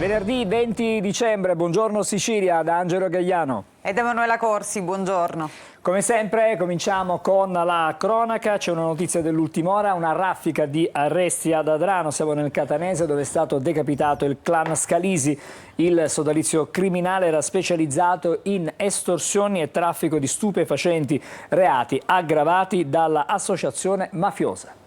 Venerdì 20 dicembre, buongiorno Sicilia, da Angelo Gagliano. Ed Emanuela Corsi, buongiorno. Come sempre cominciamo con la cronaca, c'è una notizia dell'ultima ora, una raffica di arresti ad Adrano, siamo nel Catanese dove è stato decapitato il clan Scalisi. Il sodalizio criminale era specializzato in estorsioni e traffico di stupefacenti, reati aggravati dall'associazione mafiosa.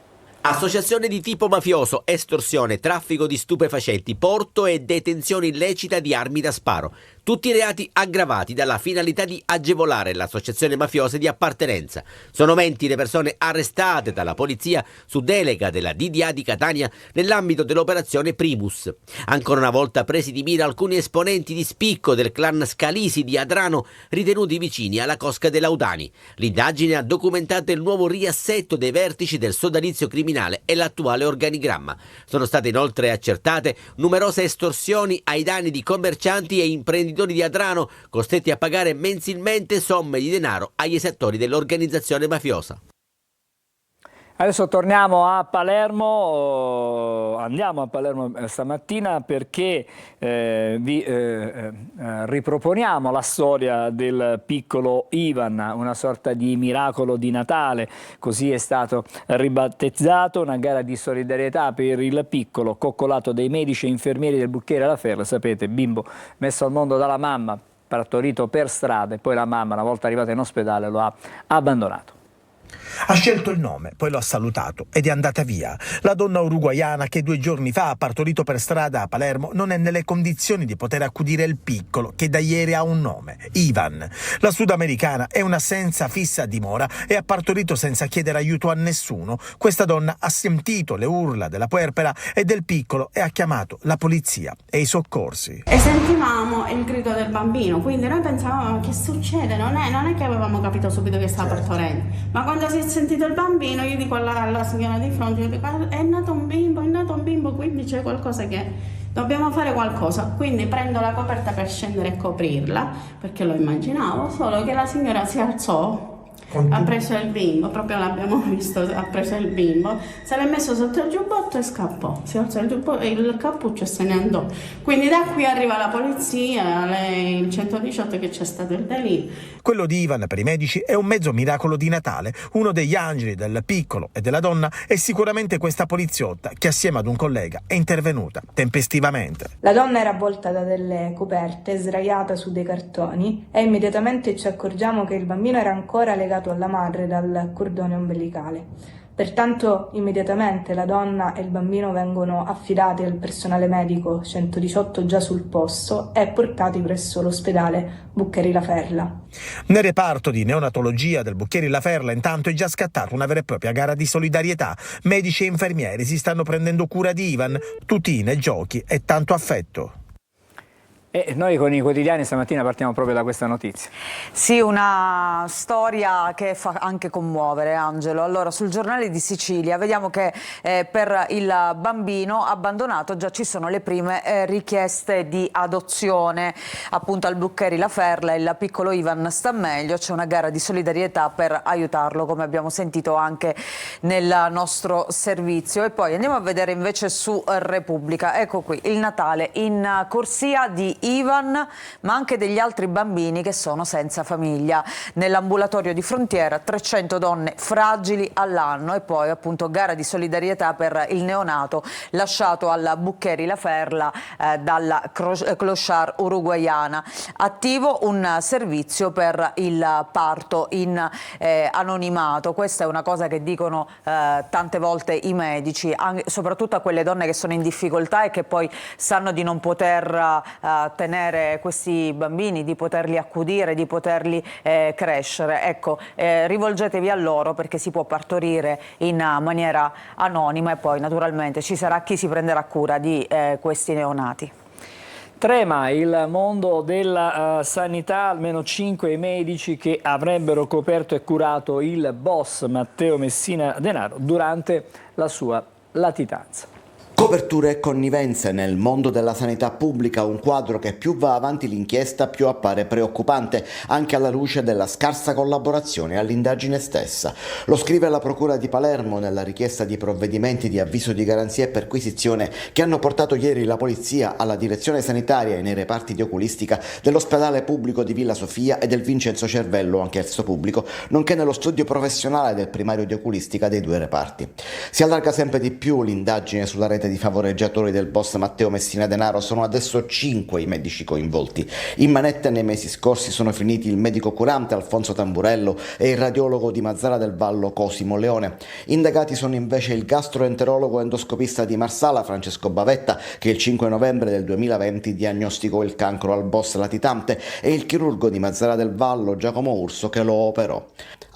Associazione di tipo mafioso, estorsione, traffico di stupefacenti, porto e detenzione illecita di armi da sparo. Tutti reati aggravati dalla finalità di agevolare l'associazione mafiosa di appartenenza. Sono 20 le persone arrestate dalla polizia su delega della DDA di Catania nell'ambito dell'operazione Primus. Ancora una volta presi di mira alcuni esponenti di spicco del clan Scalisi di Adrano ritenuti vicini alla cosca dei Laudani. L'indagine ha documentato il nuovo riassetto dei vertici del sodalizio criminale e l'attuale organigramma. Sono state inoltre accertate numerose estorsioni ai danni di commercianti e imprenditori di Adrano costretti a pagare mensilmente somme di denaro agli esattori dell'organizzazione mafiosa. Adesso torniamo a Palermo, andiamo a Palermo stamattina perché vi riproponiamo la storia del piccolo Ivan, una sorta di miracolo di Natale, così è stato ribattezzato, una gara di solidarietà per il piccolo, coccolato dai medici e infermieri del Bucchiere La Ferla, sapete, bimbo messo al mondo dalla mamma, partorito per strada e poi la mamma, una volta arrivata in ospedale, lo ha abbandonato. Ha scelto il nome, poi lo ha salutato ed è andata via. La donna uruguaiana che 2 giorni fa ha partorito per strada a Palermo non è nelle condizioni di poter accudire il piccolo che da ieri ha un nome, Ivan. La sudamericana è una senza fissa dimora e ha partorito senza chiedere aiuto a nessuno. Questa donna ha sentito le urla della puerpera e del piccolo e ha chiamato la polizia e i soccorsi. E sentivamo il grido del bambino, quindi noi pensavamo che succede, non è che avevamo capito subito che stava partorendo, ma quando si è sentito il bambino, io dico alla signora di fronte, io dico, è nato un bimbo, quindi c'è qualcosa che dobbiamo fare qualcosa. Quindi prendo la coperta per scendere e coprirla, perché lo immaginavo, solo che la signora si alzò, ha preso il bimbo, proprio l'abbiamo visto, ha preso il bimbo, se l'è messo sotto il giubbotto e scappò, si alzò il cappuccio e se ne andò. Quindi da qui arriva la polizia, il 118 che c'è stato il delirio. Quello di Ivan per i medici è un mezzo miracolo di Natale, uno degli angeli del piccolo e della donna è sicuramente questa poliziotta che assieme ad un collega è intervenuta tempestivamente. La donna era avvolta da delle coperte, sdraiata su dei cartoni e immediatamente ci accorgiamo che il bambino era ancora legato alla madre dal cordone ombelicale. Pertanto immediatamente la donna e il bambino vengono affidati al personale medico 118 già sul posto e portati presso l'ospedale Bucchieri La Ferla. Nel reparto di neonatologia del Bucchieri La Ferla intanto è già scattata una vera e propria gara di solidarietà. Medici e infermieri si stanno prendendo cura di Ivan, tutine, giochi e tanto affetto. E noi con i quotidiani stamattina partiamo proprio da questa notizia. Sì, una storia che fa anche commuovere, Angelo. Allora, sul Giornale di Sicilia vediamo che per il bambino abbandonato già ci sono le prime richieste di adozione. Appunto al Bucchieri La Ferla il piccolo Ivan sta meglio, c'è una gara di solidarietà per aiutarlo, come abbiamo sentito anche nel nostro servizio. E poi andiamo a vedere invece su Repubblica. Ecco qui, il Natale in corsia di Ivan, ma anche degli altri bambini che sono senza famiglia. Nell'ambulatorio di Frontiera 300 donne fragili all'anno e poi appunto gara di solidarietà per il neonato lasciato al Bucchieri La Ferla dalla clochard uruguaiana. Attivo un servizio per il parto in anonimato. Questa è una cosa che dicono tante volte i medici, soprattutto a quelle donne che sono in difficoltà e che poi sanno di non poter tenere questi bambini, di poterli accudire, di poterli crescere. Ecco, rivolgetevi a loro perché si può partorire in maniera anonima e poi naturalmente ci sarà chi si prenderà cura di questi neonati. Trema il mondo della sanità, almeno 5 medici che avrebbero coperto e curato il boss Matteo Messina Denaro durante la sua latitanza. Coperture e connivenze nel mondo della sanità pubblica, un quadro che più va avanti l'inchiesta più appare preoccupante, anche alla luce della scarsa collaborazione all'indagine stessa. Lo scrive la Procura di Palermo nella richiesta di provvedimenti di avviso di garanzia e perquisizione che hanno portato ieri la polizia alla direzione sanitaria e nei reparti di oculistica dell'ospedale pubblico di Villa Sofia e del Vincenzo Cervello, anch'esso pubblico, nonché nello studio professionale del primario di oculistica dei due reparti. Si allarga sempre di più l'indagine sulla rete di favoreggiatori del boss Matteo Messina Denaro. Sono adesso 5 i medici coinvolti. In manette nei mesi scorsi sono finiti il medico curante Alfonso Tamburello e il radiologo di Mazzara del Vallo Cosimo Leone. Indagati sono invece il gastroenterologo endoscopista di Marsala Francesco Bavetta, che il 5 novembre del 2020 diagnosticò il cancro al boss latitante, e il chirurgo di Mazzara del Vallo Giacomo Urso, che lo operò.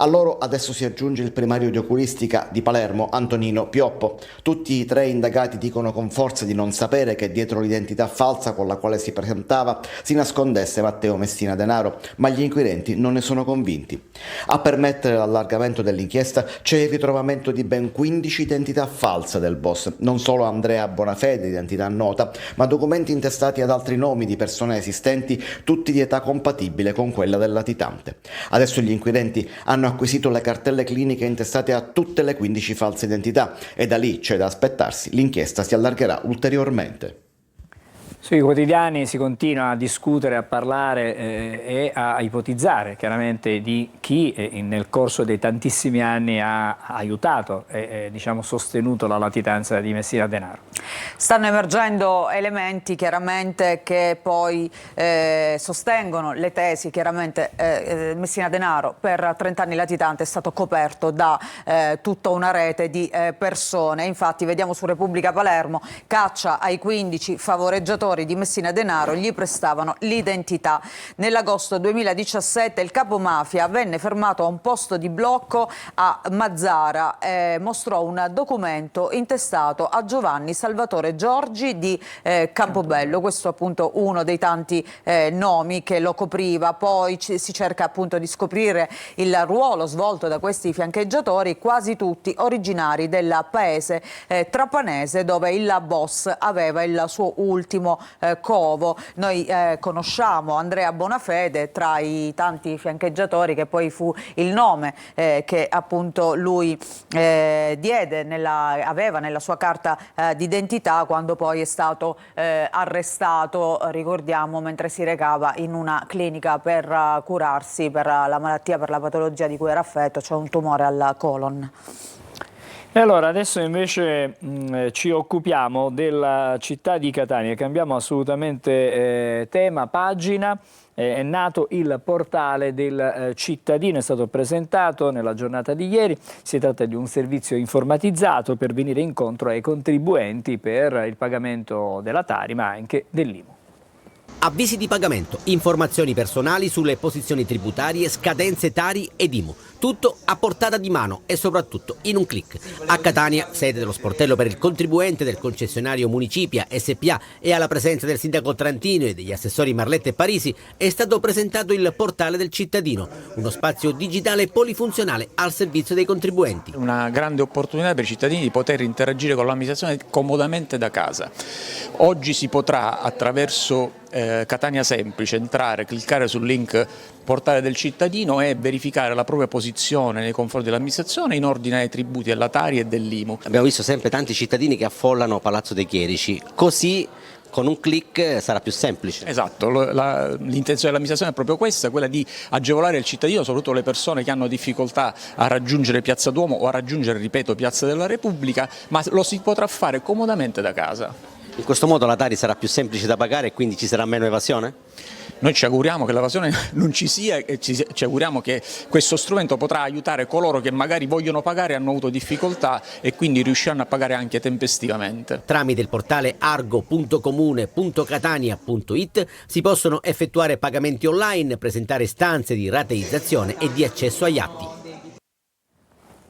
A loro adesso si aggiunge il primario di oculistica di Palermo Antonino Pioppo. Tutti i 3 indagati dicono con forza di non sapere che dietro l'identità falsa con la quale si presentava si nascondesse Matteo Messina Denaro, ma gli inquirenti non ne sono convinti. A permettere l'allargamento dell'inchiesta c'è il ritrovamento di ben 15 identità false del boss, non solo Andrea Bonafede, identità nota, ma documenti intestati ad altri nomi di persone esistenti, tutti di età compatibile con quella del latitante. Adesso gli inquirenti hanno acquisito le cartelle cliniche intestate a tutte le 15 false identità e da lì c'è da aspettarsi l'inchiesta si allargherà ulteriormente. Sui quotidiani si continua a discutere, a parlare e a ipotizzare chiaramente di chi nel corso dei tantissimi anni ha aiutato e diciamo, sostenuto la latitanza di Messina Denaro. Stanno emergendo elementi chiaramente che poi sostengono le tesi. Chiaramente Messina Denaro per 30 anni latitante è stato coperto da tutta una rete di persone. Infatti vediamo su Repubblica Palermo: caccia ai 15 favoreggiatori di Messina Denaro, gli prestavano l'identità. Nell'agosto 2017 il capomafia venne fermato a un posto di blocco a Mazzara e mostrò un documento intestato a Giovanni Salvatore Giorgi di Campobello. Questo appunto uno dei tanti nomi che lo copriva. Poi si cerca appunto di scoprire il ruolo svolto da questi fiancheggiatori, quasi tutti originari del paese trapanese dove il boss aveva il suo ultimo covo. Noi conosciamo Andrea Bonafede tra i tanti fiancheggiatori, che poi fu il nome che appunto lui aveva nella sua carta d'identità quando poi è stato arrestato, ricordiamo, mentre si recava in una clinica per curarsi per la malattia, per la patologia di cui era affetto, cioè un tumore al colon. E allora adesso invece ci occupiamo della città di Catania, cambiamo assolutamente tema, pagina. È nato il portale del cittadino, è stato presentato nella giornata di ieri. Si tratta di un servizio informatizzato per venire incontro ai contribuenti per il pagamento della Tari ma anche dell'IMU. Avvisi di pagamento, informazioni personali sulle posizioni tributarie, scadenze Tari ed IMU. Tutto a portata di mano e soprattutto in un clic. A Catania, sede dello sportello per il contribuente del concessionario Municipia SPA e alla presenza del sindaco Trantino e degli assessori Marletta e Parisi, è stato presentato il portale del cittadino, uno spazio digitale polifunzionale al servizio dei contribuenti. Una grande opportunità per i cittadini di poter interagire con l'amministrazione comodamente da casa. Oggi si potrà attraverso Catania Semplice entrare, cliccare sul link portale del cittadino e verificare la propria posizione nei confronti dell'amministrazione in ordine ai tributi della Tari e dell'IMU. Abbiamo visto sempre tanti cittadini che affollano Palazzo dei Chierici, così con un click sarà più semplice. Esatto, l'intenzione dell'amministrazione è proprio questa, quella di agevolare il cittadino, soprattutto le persone che hanno difficoltà a raggiungere Piazza Duomo o a raggiungere, ripeto, Piazza della Repubblica, ma lo si potrà fare comodamente da casa. In questo modo la Tari sarà più semplice da pagare e quindi ci sarà meno evasione? Noi ci auguriamo che l'evasione non ci sia e ci auguriamo che questo strumento potrà aiutare coloro che magari vogliono pagare e hanno avuto difficoltà e quindi riusciranno a pagare anche tempestivamente. Tramite il portale argo.comune.catania.it si possono effettuare pagamenti online, presentare istanze di rateizzazione e di accesso agli atti.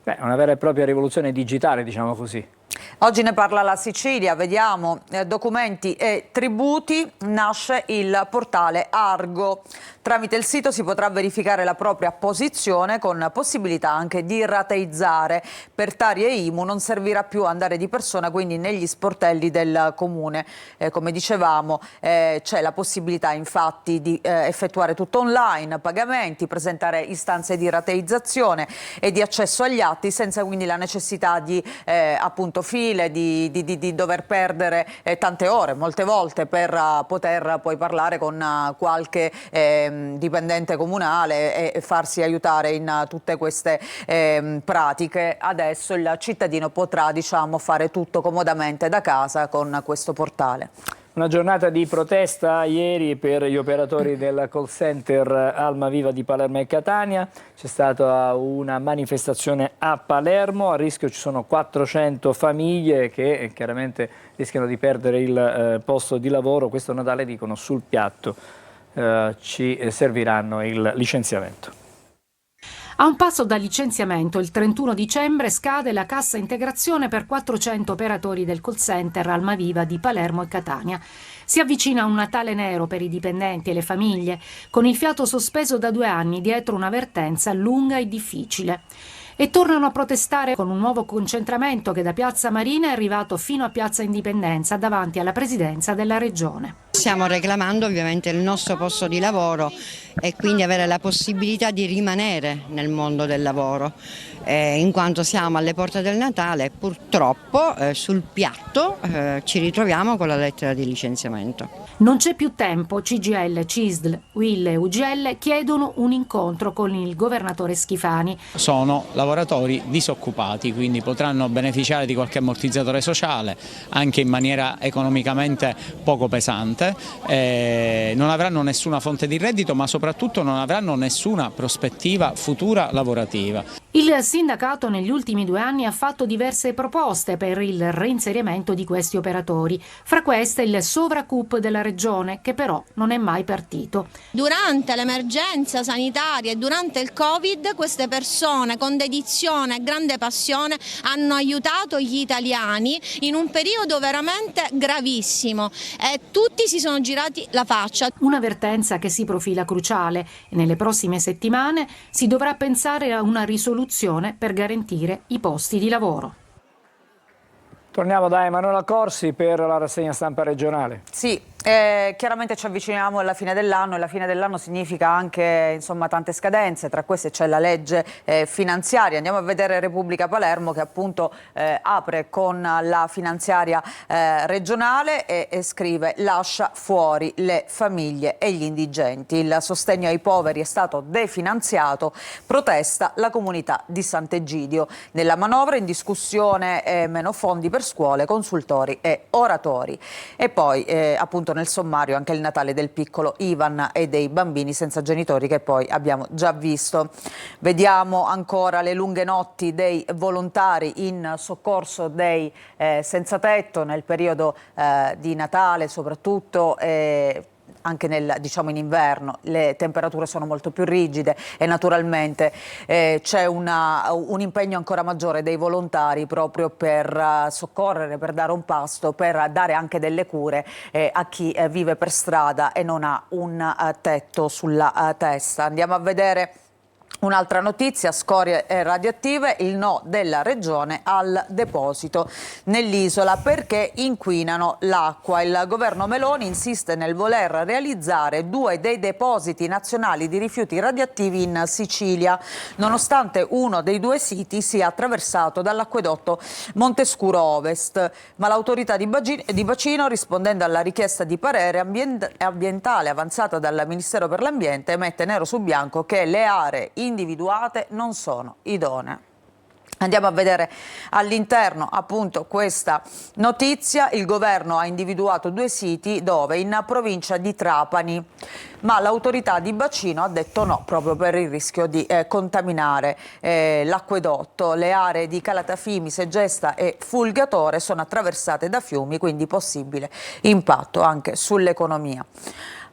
Beh, una vera e propria rivoluzione digitale, diciamo così. Oggi ne parla la Sicilia, vediamo documenti e tributi, nasce il portale Argo. Tramite il sito si potrà verificare la propria posizione con possibilità anche di rateizzare. Per Tari e IMU non servirà più andare di persona, quindi negli sportelli del comune. Come dicevamo c'è la possibilità infatti di effettuare tutto online, pagamenti, presentare istanze di rateizzazione e di accesso agli atti senza quindi la necessità di appunto file, di dover perdere tante ore, molte volte, per poter poi parlare con qualche dipendente comunale e farsi aiutare in tutte queste pratiche. Adesso il cittadino potrà, diciamo, fare tutto comodamente da casa con questo portale. Una giornata di protesta ieri per gli operatori del call center Almaviva di Palermo e Catania. C'è stata una manifestazione a Palermo, a rischio ci sono 400 famiglie che chiaramente rischiano di perdere il posto di lavoro. Questo Natale, dicono, sul piatto ci serviranno il licenziamento. A un passo dal licenziamento, il 31 dicembre scade la cassa integrazione per 400 operatori del call center Almaviva di Palermo e Catania. Si avvicina un Natale nero per i dipendenti e le famiglie, con il fiato sospeso da 2 anni dietro una vertenza lunga e difficile. E tornano a protestare con un nuovo concentramento che da Piazza Marina è arrivato fino a Piazza Indipendenza davanti alla presidenza della regione. Stiamo reclamando ovviamente il nostro posto di lavoro e quindi avere la possibilità di rimanere nel mondo del lavoro, in quanto siamo alle porte del Natale e purtroppo sul piatto ci ritroviamo con la lettera di licenziamento. Non c'è più tempo, CGIL, CISL, UIL e UGL chiedono un incontro con il governatore Schifani. Sono lavoratori disoccupati, quindi potranno beneficiare di qualche ammortizzatore sociale anche in maniera economicamente poco pesante, non avranno nessuna fonte di reddito ma soprattutto non avranno nessuna prospettiva futura lavorativa. Il sindacato negli ultimi 2 anni ha fatto diverse proposte per il reinsediamento di questi operatori, fra queste il Sovracup della regione, che però non è mai partito. Durante l'emergenza sanitaria e durante il Covid queste persone con dedizione e grande passione hanno aiutato gli italiani in un periodo veramente gravissimo e tutti si sono girati la faccia. Una vertenza che si profila cruciale e nelle prossime settimane si dovrà pensare a una risoluzione per garantire i posti di lavoro. Torniamo da Emanuela Corsi per la rassegna stampa regionale. Sì, chiaramente ci avviciniamo alla fine dell'anno e la fine dell'anno significa anche, insomma, tante scadenze, tra queste c'è la legge finanziaria. Andiamo a vedere Repubblica Palermo che appunto apre con la finanziaria regionale e scrive: lascia fuori le famiglie e gli indigenti. Il sostegno ai poveri è stato definanziato, protesta la comunità di Sant'Egidio. Nella manovra in discussione meno fondi per scuole, consultori e oratori. E poi appunto nel sommario anche il Natale del piccolo Ivan e dei bambini senza genitori, che poi abbiamo già visto. Vediamo ancora le lunghe notti dei volontari in soccorso dei senza tetto nel periodo di Natale, soprattutto anche in inverno le temperature sono molto più rigide e naturalmente c'è un impegno ancora maggiore dei volontari proprio per soccorrere, per dare un pasto, per dare anche delle cure a chi vive per strada e non ha un tetto sulla testa. Andiamo a vedere un'altra notizia: scorie radioattive, il no della regione al deposito nell'isola perché inquinano l'acqua. Il governo Meloni insiste nel voler realizzare 2 dei depositi nazionali di rifiuti radioattivi in Sicilia, nonostante uno dei 2 siti sia attraversato dall'acquedotto Montescuro Ovest. Ma l'autorità di bacino, rispondendo alla richiesta di parere ambientale avanzata dal Ministero per l'Ambiente, mette nero su bianco che le aree individuate non sono idonee. Andiamo a vedere all'interno appunto questa notizia. Il governo ha individuato 2 siti dove in provincia di Trapani, ma l'autorità di bacino ha detto no, proprio per il rischio di contaminare l'acquedotto. Le aree di Calatafimi, Segesta e Fulgatore sono attraversate da fiumi, quindi possibile impatto anche sull'economia.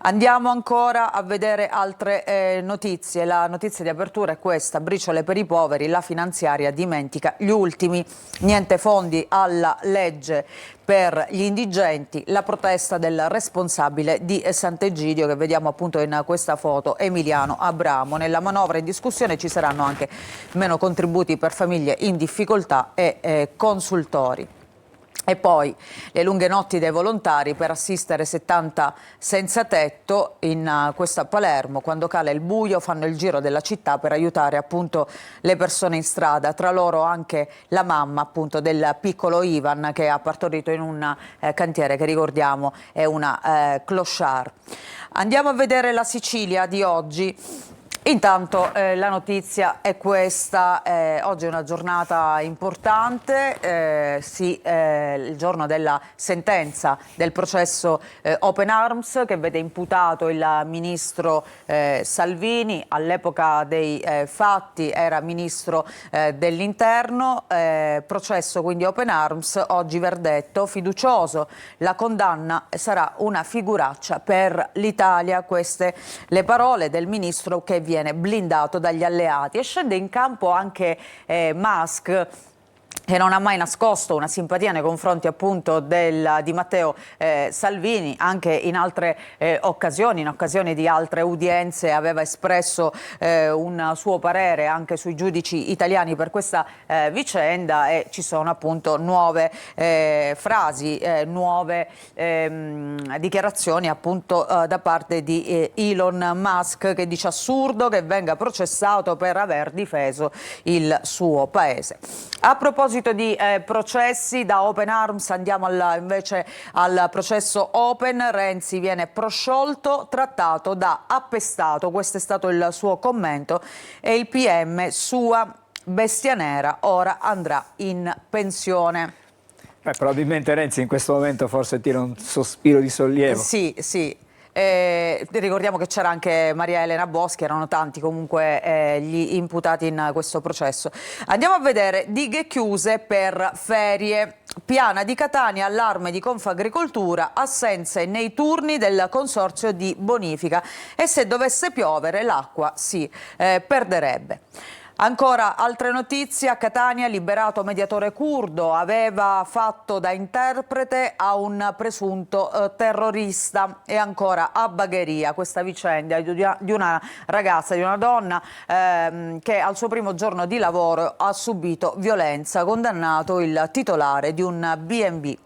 Andiamo ancora a vedere altre notizie. La notizia di apertura è questa: briciole per i poveri, la finanziaria dimentica gli ultimi, niente fondi alla legge per gli indigenti, la protesta del responsabile di Sant'Egidio che vediamo appunto in questa foto, Emiliano Abramo. Nella manovra in discussione ci saranno anche meno contributi per famiglie in difficoltà e consultori. E poi le lunghe notti dei volontari per assistere 70 senza tetto in questo a Palermo. Quando cala il buio fanno il giro della città per aiutare appunto le persone in strada, tra loro anche la mamma appunto del piccolo Ivan che ha partorito in un cantiere che ricordiamo è una clochard. Andiamo a vedere la Sicilia di oggi. Intanto la notizia è questa, oggi è una giornata importante, il giorno della sentenza del processo Open Arms che vede imputato il ministro Salvini, all'epoca dei fatti era ministro dell'interno, processo quindi Open Arms, oggi verdetto fiducioso, la condanna sarà una figuraccia per l'Italia, queste le parole del ministro che viene blindato dagli alleati. E scende in campo anche Musk, che non ha mai nascosto una simpatia nei confronti appunto di Matteo Salvini, anche in altre occasioni, in occasione di altre udienze aveva espresso un suo parere anche sui giudici italiani per questa vicenda, e ci sono appunto nuove frasi, nuove dichiarazioni appunto da parte di Elon Musk, che dice assurdo che venga processato per aver difeso il suo paese. A proposito di processi, da Open Arms andiamo invece al processo Open. Renzi viene prosciolto, trattato da appestato, questo è stato il suo commento, e il PM sua bestia nera, ora andrà in pensione. Probabilmente Renzi in questo momento forse tira un sospiro di sollievo. Sì, sì. Ricordiamo che c'era anche Maria Elena Boschi, erano tanti comunque gli imputati in questo processo. Andiamo a vedere dighe chiuse per ferie. Piana di Catania, allarme di Confagricoltura, assenze nei turni del consorzio di bonifica e se dovesse piovere l'acqua si perderebbe. Ancora altre notizie: a Catania liberato mediatore curdo, aveva fatto da interprete a un presunto terrorista. E ancora a Bagheria questa vicenda di una ragazza, di una donna che al suo primo giorno di lavoro ha subito violenza, condannato il titolare di un B&B.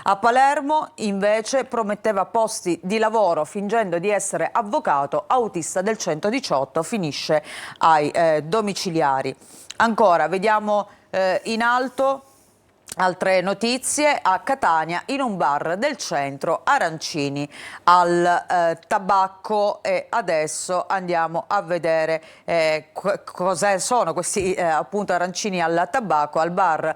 A Palermo invece prometteva posti di lavoro fingendo di essere avvocato, autista del 118, finisce ai domiciliari. Ancora vediamo in alto altre notizie: a Catania in un bar del centro arancini al tabacco. E adesso andiamo a vedere cosa sono questi appunto arancini al tabacco. Al bar,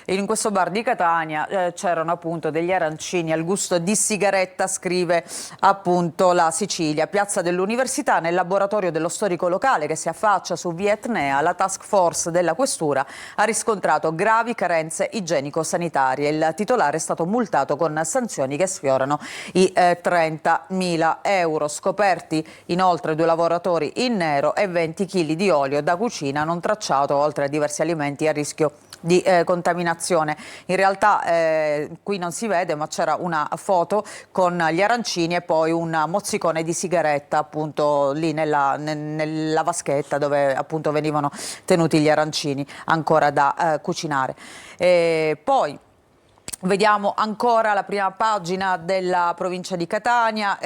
in questo bar di Catania c'erano appunto degli arancini al gusto di sigaretta, scrive appunto la Sicilia. Piazza dell'Università, nel laboratorio dello storico locale che si affaccia su via Etnea, la task force della questura ha riscontrato gravi carenze igienico-sanitarie. Il titolare è stato multato con sanzioni che sfiorano i 30.000 euro. Scoperti inoltre 2 lavoratori in nero e 20 kg di olio da cucina non tracciato, oltre a diversi alimenti a rischio di contaminazione. In realtà qui non si vede, ma c'era una foto con gli arancini e poi un mozzicone di sigaretta appunto lì nella vaschetta dove appunto venivano tenuti gli arancini ancora da cucinare. Poi vediamo ancora la prima pagina della provincia di Catania,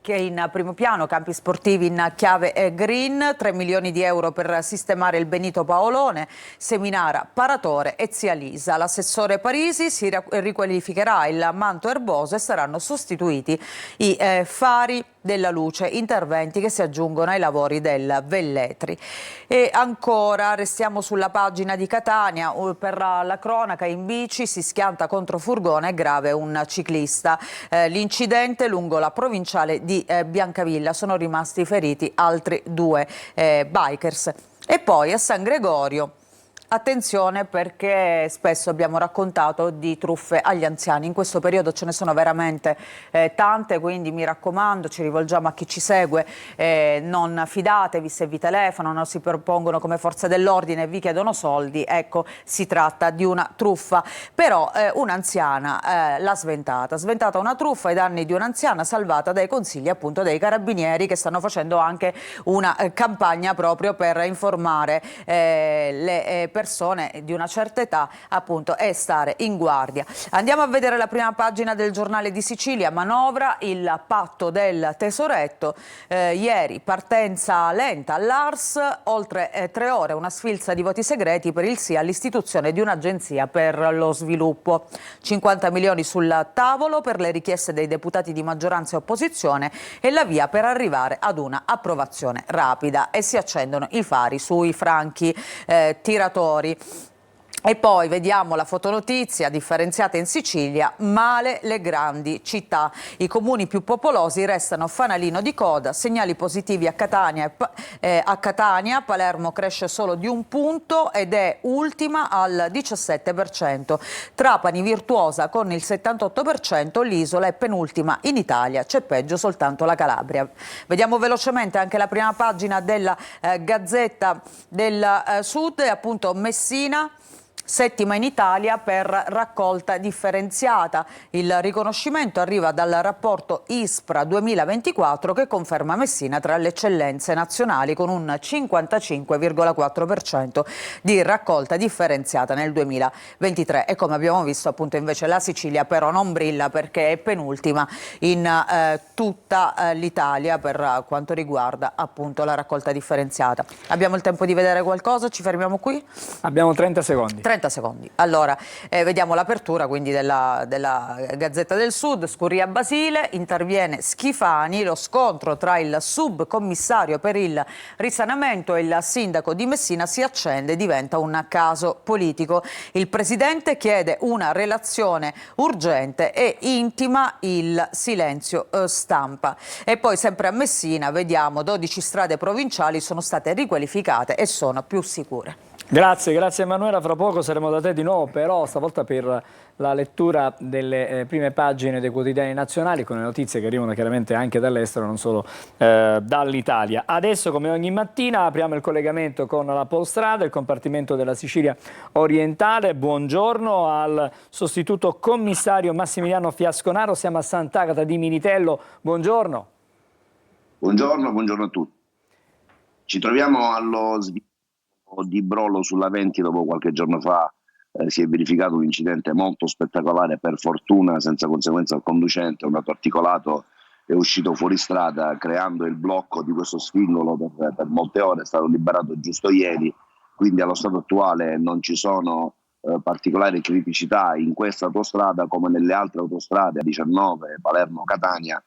che in primo piano campi sportivi in chiave green, 3 milioni di euro per sistemare il Benito Paolone, Seminara, Paratore e Zia Lisa. L'assessore Parisi si riqualificherà il manto erboso e saranno sostituiti i fari della luce, interventi che si aggiungono ai lavori del Velletri. E ancora restiamo sulla pagina di Catania, per la cronaca: in bici si schianta contro furgone, è grave un ciclista. L'incidente lungo la provinciale di Biancavilla, sono rimasti feriti altri 2 bikers. E poi a San Gregorio Attenzione, perché spesso abbiamo raccontato di truffe agli anziani. In questo periodo ce ne sono veramente tante, quindi mi raccomando, ci rivolgiamo a chi ci segue, non fidatevi se vi telefonano, si propongono come forze dell'ordine e vi chiedono soldi. Ecco, si tratta di una truffa. Però un'anziana l'ha sventata una truffa ai danni di un'anziana, salvata dai consigli appunto dei carabinieri, che stanno facendo anche una campagna proprio per informare le persone di una certa età appunto e stare in guardia. Andiamo a vedere la prima pagina del Giornale di Sicilia. Manovra, il patto del tesoretto. Ieri partenza lenta all'Ars, oltre 3 ore, una sfilza di voti segreti per il sì all'istituzione di un'agenzia per lo sviluppo. 50 milioni sul tavolo per le richieste dei deputati di maggioranza e opposizione e la via per arrivare ad una approvazione rapida, e si accendono i fari sui franchi tiratori. E poi vediamo la fotonotizia differenziata in Sicilia: male le grandi città. I comuni più popolosi restano fanalino di coda, segnali positivi a Catania. Palermo cresce solo di 1 punto ed è ultima al 17%. Trapani virtuosa con il 78%, l'Isola è penultima in Italia, c'è peggio soltanto la Calabria. Vediamo velocemente anche la prima pagina della Gazzetta del Sud, appunto Messina. 7ª in Italia per raccolta differenziata. Il riconoscimento arriva dal rapporto ISPRA 2024 che conferma Messina tra le eccellenze nazionali, con un 55,4% di raccolta differenziata nel 2023. E come abbiamo visto appunto invece la Sicilia però non brilla, perché è penultima in tutta l'Italia per quanto riguarda appunto la raccolta differenziata. Abbiamo il tempo di vedere qualcosa? Ci fermiamo qui? Abbiamo 30 secondi. 30 secondi. Allora, vediamo l'apertura quindi della Gazzetta del Sud. Scurria Basile, interviene Schifani, lo scontro tra il subcommissario per il risanamento e il sindaco di Messina si accende e diventa un caso politico. Il presidente chiede una relazione urgente e intima il silenzio stampa. E poi sempre a Messina vediamo 12 strade provinciali sono state riqualificate e sono più sicure. Grazie Emanuela, fra poco saremo da te di nuovo, però stavolta per la lettura delle prime pagine dei quotidiani nazionali, con le notizie che arrivano chiaramente anche dall'estero, non solo dall'Italia. Adesso, come ogni mattina, apriamo il collegamento con la Polstrada, il compartimento della Sicilia orientale. Buongiorno al sostituto commissario Massimiliano Fiasconaro, siamo a Sant'Agata di Militello. Buongiorno. Buongiorno a tutti. Ci troviamo allo di Brolo sulla Venti. Dopo qualche giorno fa si è verificato un incidente molto spettacolare, per fortuna senza conseguenza al conducente. Un auto articolato è uscito fuori strada creando il blocco di questo sfingolo per molte ore. È stato liberato giusto ieri, quindi allo stato attuale non ci sono particolari criticità in questa autostrada come nelle altre autostrade, A19 Palermo-Catania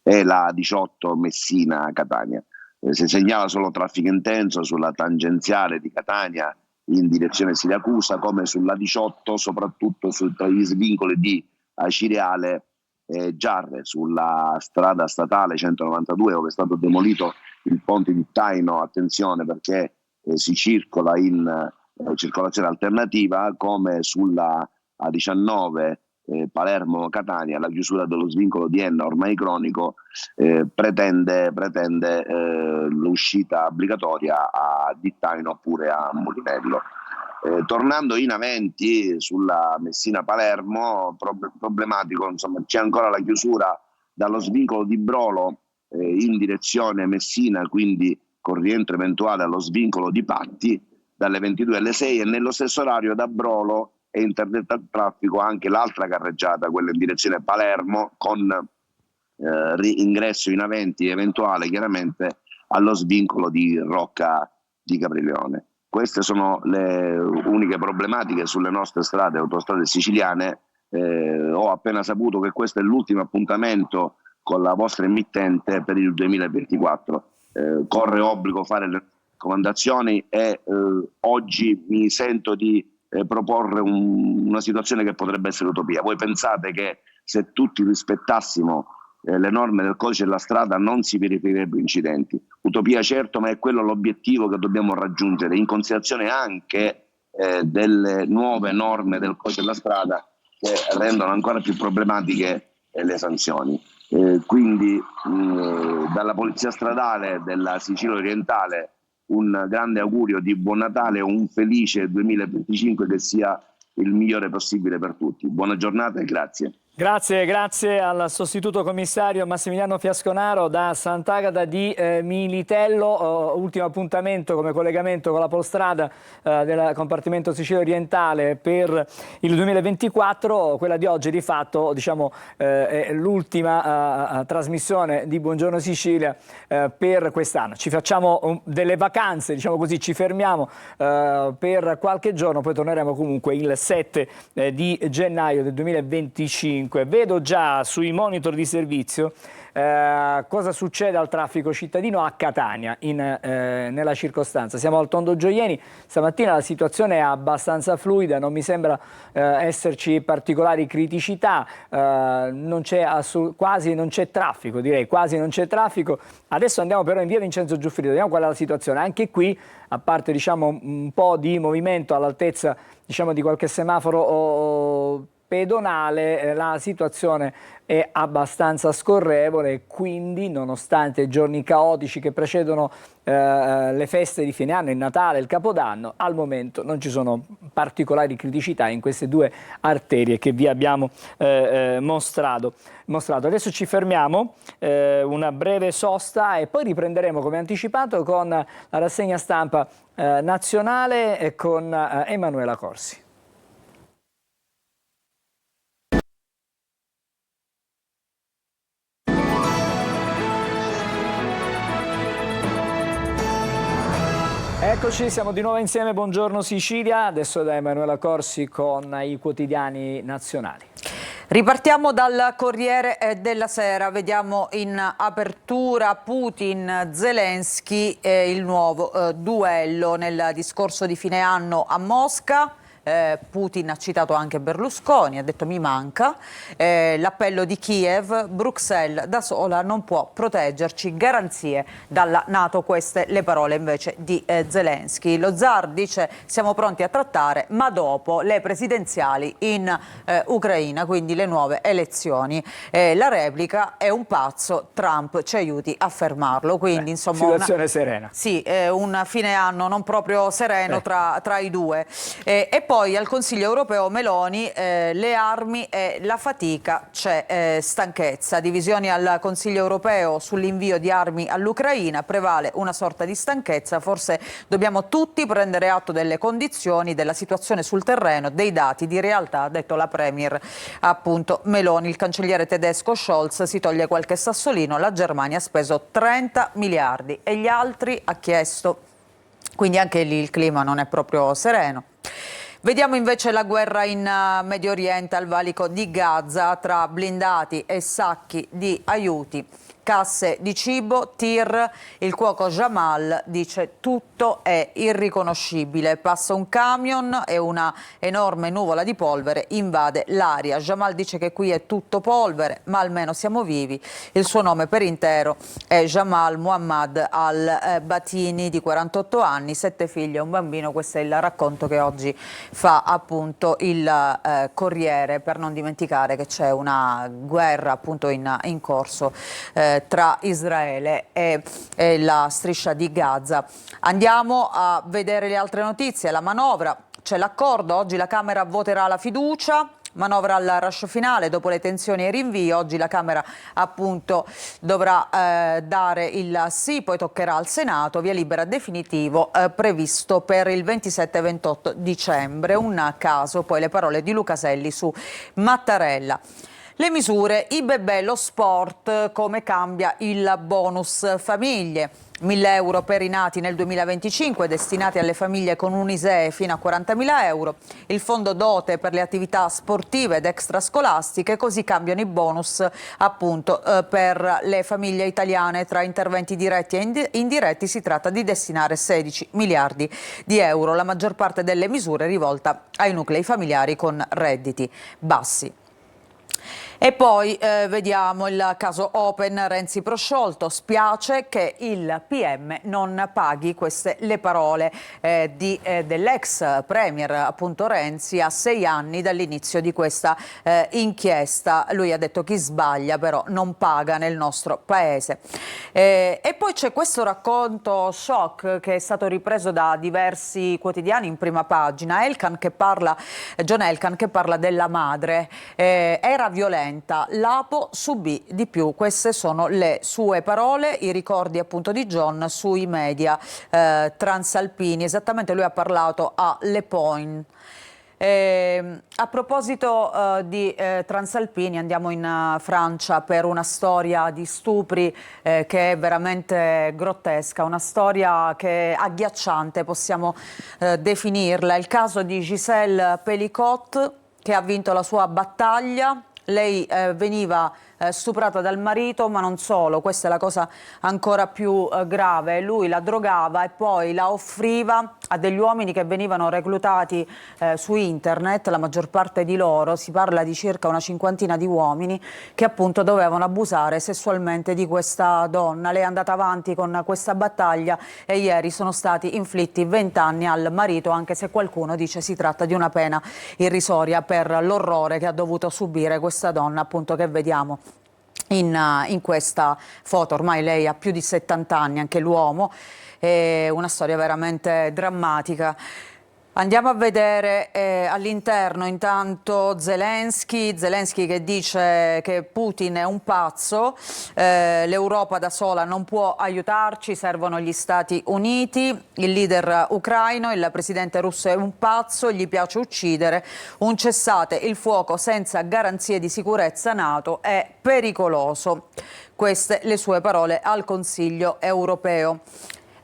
e la A18 Messina-Catania. Si segnala solo traffico intenso sulla tangenziale di Catania in direzione Siracusa, come sulla 18, soprattutto tra gli svincoli di Acireale e Giarre, sulla strada statale 192, dove è stato demolito il ponte di Taino. Attenzione, perché si circola in circolazione alternativa, come sulla A19 Palermo-Catania. La chiusura dello svincolo di Enna, ormai cronico, pretende l'uscita obbligatoria a Dittaino oppure a Mulinello. Tornando in aventi sulla Messina-Palermo, problematico, insomma, c'è ancora la chiusura dallo svincolo di Brolo in direzione Messina, quindi con rientro eventuale allo svincolo di Patti dalle 22 alle 6, e nello stesso orario da Brolo è interdetta al traffico anche l'altra carreggiata, quella in direzione Palermo, con ingresso in aventi eventuale chiaramente allo svincolo di Rocca di Caprileone. Queste sono le uniche problematiche sulle nostre strade, autostrade siciliane. Ho appena saputo che questo è l'ultimo appuntamento con la vostra emittente per il 2024. Corre obbligo fare le raccomandazioni e oggi mi sento di proporre una situazione che potrebbe essere utopia. Voi pensate che se tutti rispettassimo le norme del codice della strada non si verificherebbero incidenti? Utopia certo, ma è quello l'obiettivo che dobbiamo raggiungere, in considerazione anche delle nuove norme del codice della strada che rendono ancora più problematiche le sanzioni. Quindi dalla Polizia Stradale della Sicilia Orientale un grande augurio di buon Natale e un felice 2025 che sia il migliore possibile per tutti. Buona giornata e grazie. Grazie al sostituto commissario Massimiliano Fiasconaro da Sant'Agata di Militello. Ultimo appuntamento come collegamento con la Polstrada del compartimento Sicilia Orientale per il 2024. Quella di oggi di fatto è l'ultima trasmissione di Buongiorno Sicilia per quest'anno. Ci facciamo delle vacanze, diciamo così, ci fermiamo per qualche giorno, poi torneremo comunque il 7 di gennaio del 2025. Vedo già sui monitor di servizio cosa succede al traffico cittadino a Catania nella circostanza. Siamo al Tondo Gioieni, stamattina la situazione è abbastanza fluida, non mi sembra esserci particolari criticità, quasi non c'è traffico, direi quasi non c'è traffico. Adesso andiamo però in via Vincenzo Giuffrida, vediamo qual è la situazione. Anche qui, a parte un po' di movimento all'altezza di qualche semaforo pedonale, la situazione è abbastanza scorrevole, quindi nonostante i giorni caotici che precedono le feste di fine anno, il Natale, il Capodanno, al momento non ci sono particolari criticità in queste due arterie che vi abbiamo mostrato. Adesso ci fermiamo, una breve sosta e poi riprenderemo come anticipato con la rassegna stampa nazionale e con Emanuela Corsi. Eccoci, siamo di nuovo insieme, buongiorno Sicilia, adesso da Emanuela Corsi con i quotidiani nazionali. Ripartiamo dal Corriere della Sera, vediamo in apertura Putin-Zelensky, il nuovo duello nel discorso di fine anno a Mosca. Putin ha citato anche Berlusconi, ha detto mi manca, l'appello di Kiev, Bruxelles da sola non può proteggerci, garanzie dalla NATO, queste le parole invece di Zelensky. Lo zar dice siamo pronti a trattare ma dopo le presidenziali in Ucraina, quindi le nuove elezioni. La replica è un pazzo, Trump ci aiuti a fermarlo, quindi insomma situazione serena. Sì, un fine anno non proprio sereno tra i due. E poi al Consiglio europeo Meloni, le armi e la fatica, c'è stanchezza, divisioni al Consiglio europeo sull'invio di armi all'Ucraina, prevale una sorta di stanchezza, forse dobbiamo tutti prendere atto delle condizioni, della situazione sul terreno, dei dati di realtà, ha detto la Premier appunto Meloni. Il cancelliere tedesco Scholz si toglie qualche sassolino, la Germania ha speso 30 miliardi e gli altri ha chiesto, quindi anche lì il clima non è proprio sereno. Vediamo invece la guerra in Medio Oriente, al valico di Gaza, tra blindati e sacchi di aiuti, casse di cibo, tir. Il cuoco Jamal dice tutto è irriconoscibile. Passa un camion e una enorme nuvola di polvere invade l'aria. Jamal dice che qui è tutto polvere, ma almeno siamo vivi. Il suo nome per intero è Jamal Muhammad al-Batini, di 48 anni, 7 figli e un bambino. Questo è il racconto che oggi fa appunto il Corriere, per non dimenticare che c'è una guerra appunto in corso tra Israele e la striscia di Gaza. Andiamo a vedere le altre notizie. La manovra, c'è l'accordo, oggi la Camera voterà la fiducia. Manovra al rush finale dopo le tensioni e i rinvii. Oggi la Camera appunto dovrà dare il sì, poi toccherà al Senato, via libera definitivo previsto per il 27-28 dicembre. Un caso poi le parole di Lucaselli su Mattarella. Le misure, i bebè, lo sport, come cambia il bonus famiglie. 1.000 euro per i nati nel 2025 destinati alle famiglie con un ISEE fino a 40.000 euro. Il fondo dote per le attività sportive ed extrascolastiche, così cambiano i bonus appunto per le famiglie italiane. Tra interventi diretti e indiretti si tratta di destinare 16 miliardi di euro. La maggior parte delle misure è rivolta ai nuclei familiari con redditi bassi. E poi vediamo il caso Open, Renzi prosciolto, spiace che il PM non paghi, queste le parole dell'ex premier appunto Renzi a 6 anni dall'inizio di questa inchiesta. Lui ha detto chi sbaglia però non paga nel nostro paese. E poi c'è questo racconto shock che è stato ripreso da diversi quotidiani in prima pagina. John Elkann che parla della madre, era violenta. L'Apo subì di più, queste sono le sue parole, i ricordi appunto di John sui media transalpini. Esattamente, lui ha parlato a Le Point. A proposito di transalpini, andiamo in Francia per una storia di stupri che è veramente grottesca, una storia che è agghiacciante, possiamo definirla. Il caso di Gisèle Pelicot, che ha vinto la sua battaglia. Lei veniva stuprata dal marito, ma non solo, questa è la cosa ancora più grave. Lui la drogava e poi la offriva a degli uomini che venivano reclutati su internet, la maggior parte di loro, si parla di circa una cinquantina di uomini che appunto dovevano abusare sessualmente di questa donna. Lei è andata avanti con questa battaglia e ieri sono stati inflitti 20 anni al marito, anche se qualcuno dice si tratta di una pena irrisoria per l'orrore che ha dovuto subire questa donna appunto che vediamo in questa foto. Ormai lei ha più di 70 anni, anche l'uomo, è una storia veramente drammatica. Andiamo a vedere all'interno intanto Zelensky che dice che Putin è un pazzo, l'Europa da sola non può aiutarci, servono gli Stati Uniti, il leader ucraino, il presidente russo è un pazzo, gli piace uccidere, un cessate il fuoco senza garanzie di sicurezza NATO è pericoloso. Queste le sue parole al Consiglio europeo.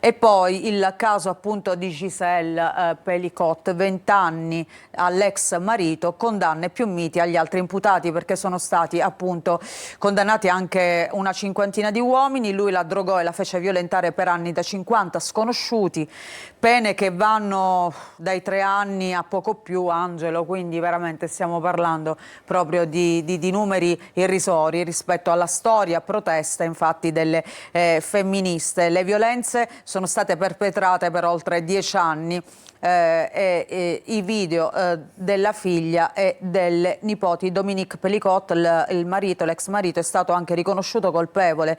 E poi il caso appunto di Gisèle Pelicot, 20 anni all'ex marito, condanne più miti agli altri imputati perché sono stati appunto condannati anche una cinquantina di uomini. Lui la drogò e la fece violentare per anni da 50 sconosciuti, pene che vanno dai 3 anni a poco più, Angelo, quindi veramente stiamo parlando proprio di numeri irrisori rispetto alla storia protesta infatti delle femministe. Le violenze sono state perpetrate per oltre 10 anni e i video della figlia e delle nipoti. Dominique Pelicot, l'ex marito, è stato anche riconosciuto colpevole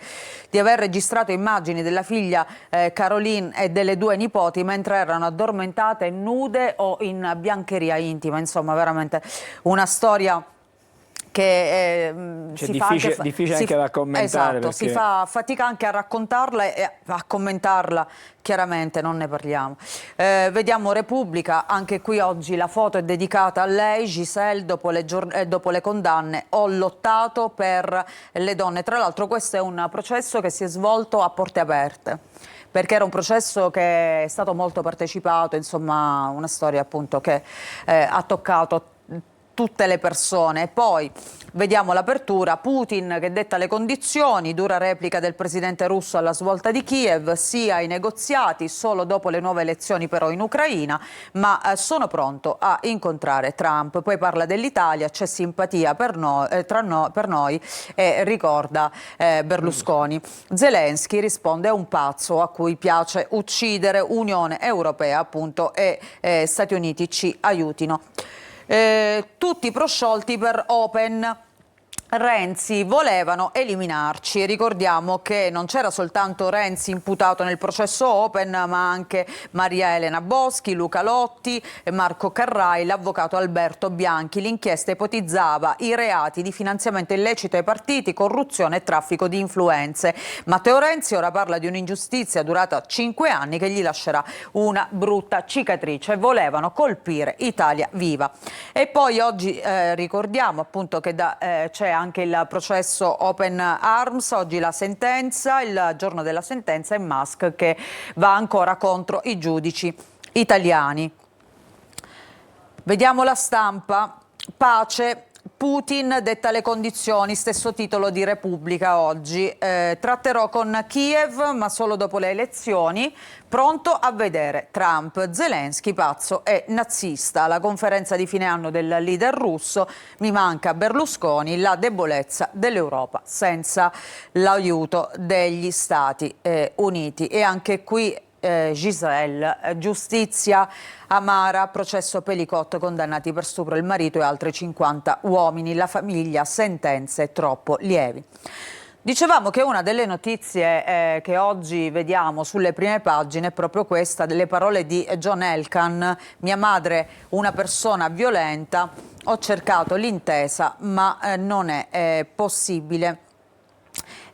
di aver registrato immagini della figlia Caroline e delle 2 nipoti mentre erano addormentate nude o in biancheria intima. Insomma, veramente una storia che difficile anche da commentare. Esatto, perché... si fa fatica anche a raccontarla e a commentarla, chiaramente non ne parliamo. Vediamo Repubblica, anche qui oggi la foto è dedicata a lei. Gisèle, dopo le condanne, ho lottato per le donne. Tra l'altro questo è un processo che si è svolto a porte aperte, perché era un processo che è stato molto partecipato, insomma una storia appunto che ha toccato tutte le persone. Poi vediamo l'apertura, Putin che detta le condizioni, dura replica del presidente russo alla svolta di Kiev, sia i negoziati solo dopo le nuove elezioni però in Ucraina, ma sono pronto a incontrare Trump. Poi parla dell'Italia, c'è simpatia per noi e ricorda Berlusconi. Zelensky risponde è un pazzo a cui piace uccidere, Unione Europea appunto e Stati Uniti ci aiutino. Tutti prosciolti per Open. Renzi volevano eliminarci. Ricordiamo che non c'era soltanto Renzi imputato nel processo Open, ma anche Maria Elena Boschi, Luca Lotti, Marco Carrai, l'avvocato Alberto Bianchi. L'inchiesta ipotizzava i reati di finanziamento illecito ai partiti, corruzione e traffico di influenze. Matteo Renzi ora parla di un'ingiustizia durata 5 anni che gli lascerà una brutta cicatrice. Volevano colpire Italia Viva. E poi oggi ricordiamo appunto che c'è anche il processo Open Arms, oggi la sentenza, il giorno della sentenza, e Musk che va ancora contro i giudici italiani. Vediamo La Stampa, pace Putin detta le condizioni, stesso titolo di Repubblica oggi. Tratterò con Kiev, ma solo dopo le elezioni. Pronto a vedere Trump, Zelensky pazzo e nazista. La conferenza di fine anno del leader russo, mi manca Berlusconi, la debolezza dell'Europa senza l'aiuto degli Stati Uniti. E anche qui Giselle, giustizia amara, processo Pelicot, condannati per stupro il marito e altri 50 uomini, la famiglia, sentenze troppo lievi. Dicevamo che una delle notizie che oggi vediamo sulle prime pagine è proprio questa, delle parole di John Elkann: mia madre una persona violenta, ho cercato l'intesa ma non è possibile.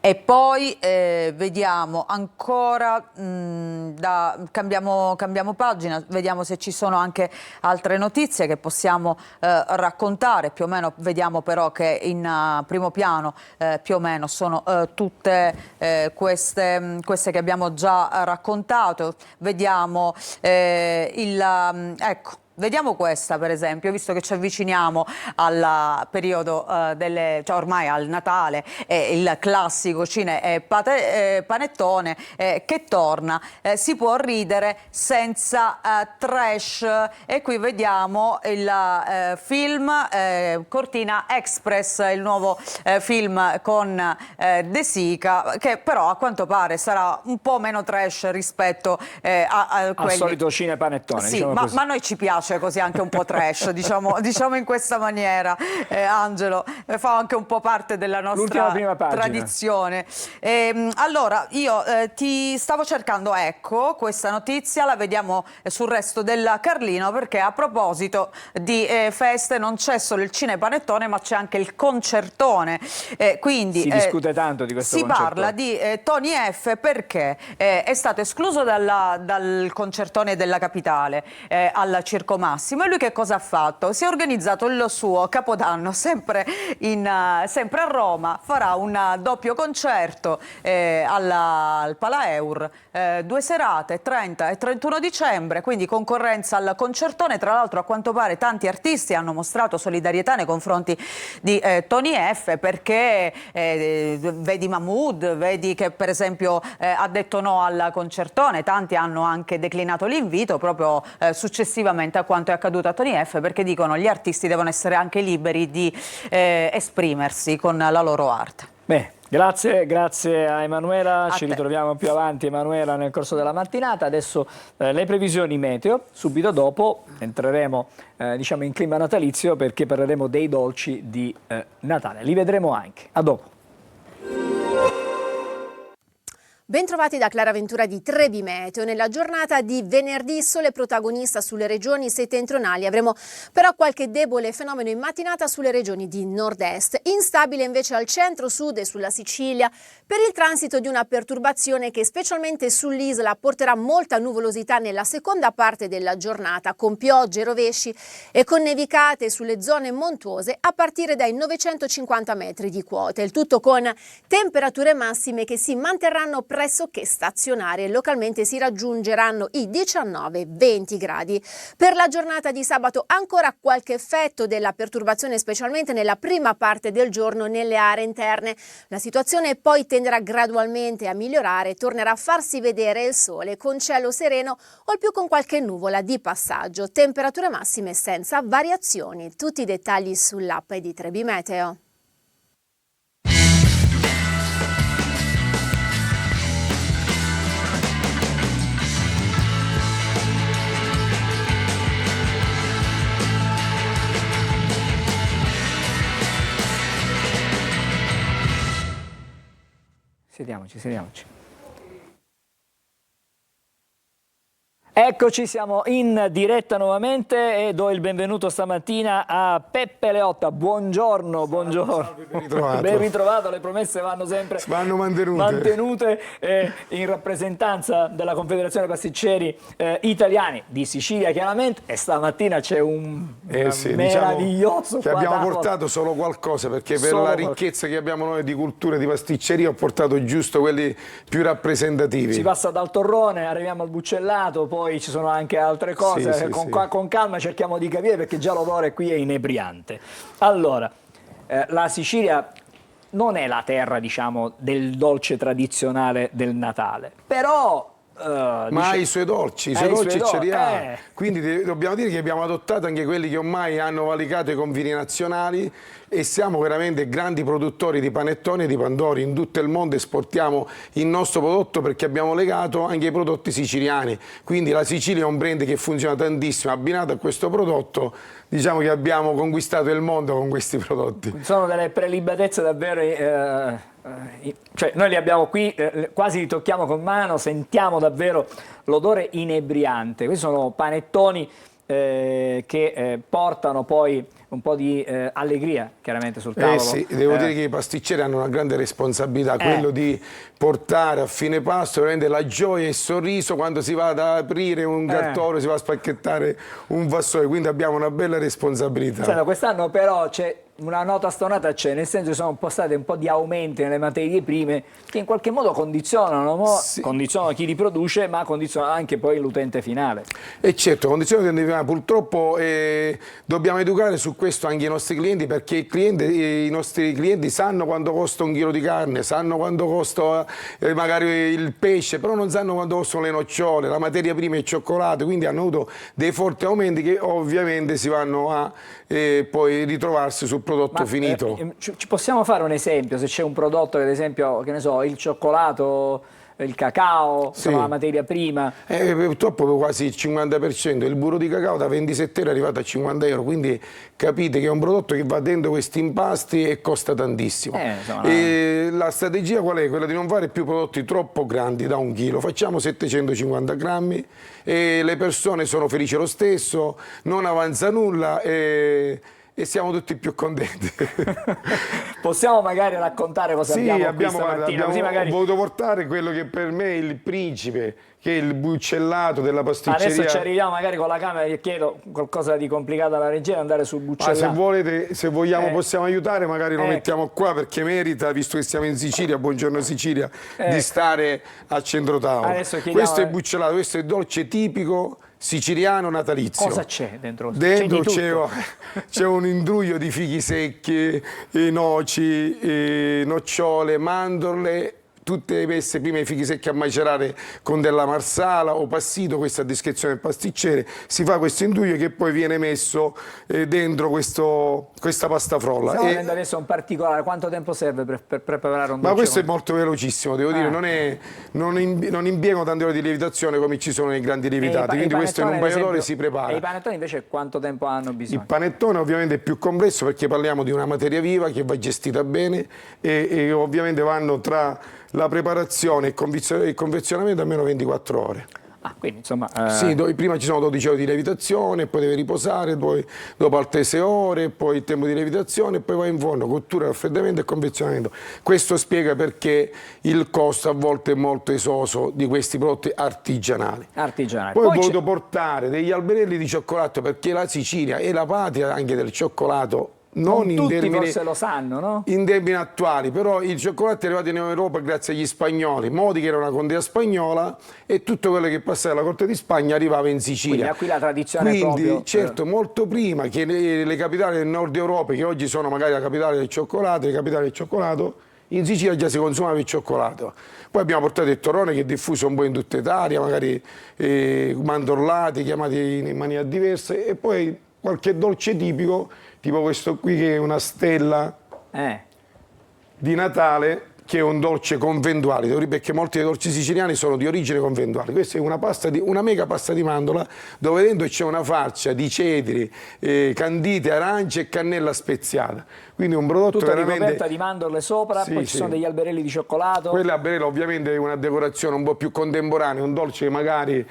E poi vediamo ancora, cambiamo pagina, vediamo se ci sono anche altre notizie che possiamo raccontare. Più o meno vediamo però che in primo piano più o meno sono tutte queste che abbiamo già raccontato. Vediamo ecco. Vediamo questa per esempio, visto che ci avviciniamo al periodo cioè ormai al Natale, il classico panettone che torna, si può ridere senza trash, e qui vediamo il film Cortina Express, il nuovo film con De Sica, che però a quanto pare sarà un po' meno trash rispetto a quelli... al solito cinepanettone. Sì, diciamo ma a noi ci piace così anche un po' trash, diciamo in questa maniera. Angelo, fa anche un po' parte della nostra tradizione. Allora, io ti stavo cercando, ecco, questa notizia la vediamo sul Resto del Carlino, perché a proposito di feste non c'è solo il cinepanettone, ma c'è anche il concertone. Quindi si discute tanto di questo concertone. Si parla di Tony F, perché è stato escluso dal concertone della Capitale al Circo Massimo, e lui che cosa ha fatto? Si è organizzato il suo Capodanno sempre a Roma, farà un doppio concerto al Palaeur, 2 serate, 30 e 31 dicembre, quindi concorrenza al concertone. Tra l'altro a quanto pare tanti artisti hanno mostrato solidarietà nei confronti di Tony F, perché vedi Mahmood, vedi che per esempio ha detto no al concertone, tanti hanno anche declinato l'invito proprio successivamente a quanto è accaduto a Tony F, perché dicono gli artisti devono essere anche liberi di esprimersi con la loro arte. Beh, grazie a Emanuela, ci ritroviamo più avanti, Emanuela, nel corso della mattinata. Adesso le previsioni meteo, subito dopo entreremo diciamo in clima natalizio, perché parleremo dei dolci di Natale, li vedremo anche. A dopo. Bentrovati da Clara Ventura di Trebi Meteo. Nella giornata di venerdì sole protagonista sulle regioni settentrionali, avremo però qualche debole fenomeno in mattinata sulle regioni di nord-est, instabile invece al centro-sud e sulla Sicilia per il transito di una perturbazione che specialmente sull'isola porterà molta nuvolosità nella seconda parte della giornata, con piogge, rovesci e con nevicate sulle zone montuose a partire dai 950 metri di quota. Il tutto con temperature massime che si manterranno pressoché stazionarie, localmente si raggiungeranno i 19-20 gradi. Per la giornata di sabato ancora qualche effetto della perturbazione, specialmente nella prima parte del giorno nelle aree interne. La situazione poi tenderà gradualmente a migliorare, tornerà a farsi vedere il sole con cielo sereno o al più con qualche nuvola di passaggio. Temperature massime senza variazioni. Tutti i dettagli sull'app di Trebi Meteo. Sediamoci. Eccoci, siamo in diretta nuovamente e do il benvenuto stamattina a Peppe Leotta. Buongiorno. Ben ritrovato, le promesse vanno sempre mantenute in rappresentanza della Confederazione Pasticceri Italiani di Sicilia, chiaramente, e stamattina c'è un meraviglioso diciamo che abbiamo portato solo qualcosa, perché per la ricchezza che abbiamo noi di cultura e di pasticceria ho portato giusto quelli più rappresentativi. Si passa dal torrone, arriviamo al buccellato, poi ci sono anche altre cose, con calma cerchiamo di capire, perché già l'odore qui è inebriante. Allora, la Sicilia non è la terra, diciamo, del dolce tradizionale del Natale, però... ma ha i suoi dolci, ce li ha. Quindi dobbiamo dire che abbiamo adottato anche quelli che ormai hanno valicato i confini nazionali e siamo veramente grandi produttori di panettoni e di pandori. In tutto il mondo esportiamo il nostro prodotto perché abbiamo legato anche i prodotti siciliani. Quindi la Sicilia è un brand che funziona tantissimo, abbinato a questo prodotto. Diciamo che abbiamo conquistato il mondo con questi prodotti. Sono delle prelibatezze davvero... cioè noi li abbiamo qui, quasi li tocchiamo con mano, sentiamo davvero l'odore inebriante. Questi sono panettoni che portano poi un po' di allegria chiaramente sul tavolo. Sì, devo dire che i pasticceri hanno una grande responsabilità, quello di portare a fine pasto veramente la gioia e il sorriso quando si va ad aprire un cartone, si va a spacchettare un vassoio, quindi abbiamo una bella responsabilità. Senta, quest'anno però c'è una nota stonata, nel senso che sono stati un po' di aumenti nelle materie prime che in qualche modo condizionano, condizionano chi li produce, ma condizionano anche poi l'utente finale. E certo, condizionano l'utente finale. Purtroppo dobbiamo educare su questo anche i nostri clienti, perché i nostri clienti sanno quanto costa un chilo di carne, sanno quanto costa magari il pesce, però non sanno quanto costano le nocciole, la materia prima e il cioccolato, quindi hanno avuto dei forti aumenti che ovviamente si vanno a poi ritrovarsi sul prodotto finito. Ci possiamo fare un esempio, se c'è un prodotto che ad esempio, che ne so, il cioccolato, il cacao, sono la materia prima? Purtroppo quasi il 50%, il burro di cacao da 27 euro è arrivato a 50 euro, quindi capite che è un prodotto che va dentro questi impasti e costa tantissimo. La strategia qual è? Quella di non fare più prodotti troppo grandi da 1 chilo, facciamo 750 grammi e le persone sono felici lo stesso, non avanza nulla e siamo tutti più contenti. Possiamo magari raccontare cosa abbiamo stamattina? Abbiamo voluto portare quello che per me è il principe, che è il buccellato della pasticceria. Adesso ci arriviamo magari con la camera, gli chiedo qualcosa di complicato alla regia, andare sul buccellato. Se volete, se vogliamo possiamo aiutare, magari lo mettiamo qua perché merita, visto che siamo in Sicilia, buongiorno Sicilia, di stare a centro tavolo. Questo è il buccellato, questo è il dolce tipico siciliano natalizio. Cosa c'è dentro? Dentro c'è un indruglio di fichi secchi, noci, nocciole, mandorle, tutte messe prima i fichi secchi a macerare con della marsala o passito, questa a discrezione del pasticcere. Si fa questo indruglio che poi viene messo dentro questa pasta frolla. Stiamo vedendo adesso un particolare, quanto tempo serve per preparare un dolce? Ma questo è molto velocissimo, devo dire, non impiego tante ore di lievitazione come ci sono nei grandi lievitati, quindi questo in un paio d'ore si prepara. E i panettoni invece quanto tempo hanno bisogno? Il panettone ovviamente è più complesso perché parliamo di una materia viva che va gestita bene e ovviamente vanno tra la preparazione e il confezionamento almeno 24 ore. Quindi insomma... Sì, prima ci sono 12 ore di lievitazione, poi deve riposare, poi dopo altre 6 ore, poi il tempo di lievitazione, poi va in forno, cottura, raffreddamento e confezionamento. Questo spiega perché il costo a volte è molto esoso di questi prodotti artigianali. Poi ho voluto portare degli alberelli di cioccolato perché la Sicilia è la patria anche del cioccolato. Non in tutti forse lo sanno, no? In termini attuali, però il cioccolato è arrivato in Europa grazie agli spagnoli. Modi, che era una contea spagnola, e tutto quello che passava alla corte di Spagna arrivava in Sicilia. Quindi qui la tradizione proprio... certo, molto prima che le capitali del nord Europa, che oggi sono magari la capitale del cioccolato, le capitali del cioccolato, in Sicilia già si consumava il cioccolato. Poi abbiamo portato il torrone, che è diffuso un po' in tutta Italia, magari mandorlati, chiamati in maniera diversa, e poi qualche dolce tipico, tipo questo qui che è una stella di Natale, che è un dolce conventuale, perché molti dei dolci siciliani sono di origine conventuale. Questa è una mega pasta di mandorla dove dentro c'è una farcia di cedri, candite, arance e cannella speziata. Quindi un prodotto tutta veramente... ricoperta di mandorle sopra, poi ci sono degli alberelli di cioccolato. Quella alberella ovviamente è una decorazione un po' più contemporanea, un dolce che magari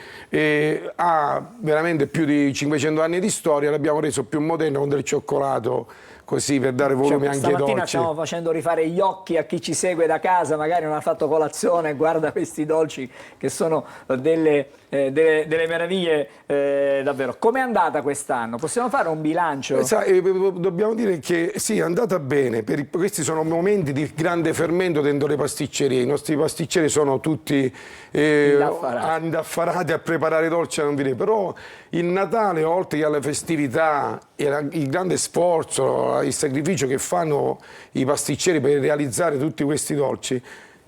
ha veramente più di 500 anni di storia, l'abbiamo reso più moderno con del cioccolato, così per dare volume anche ai dolci. Stamattina stiamo facendo rifare gli occhi a chi ci segue da casa, magari non ha fatto colazione, guarda questi dolci che sono delle meraviglie davvero. Com'è andata quest'anno? Possiamo fare un bilancio? Dobbiamo dire che sì, è andata bene, questi sono momenti di grande fermento dentro le pasticcerie, i nostri pasticceri sono tutti indaffarati a preparare dolci, però il Natale, oltre che alle festività il grande sforzo, il sacrificio che fanno i pasticceri per realizzare tutti questi dolci,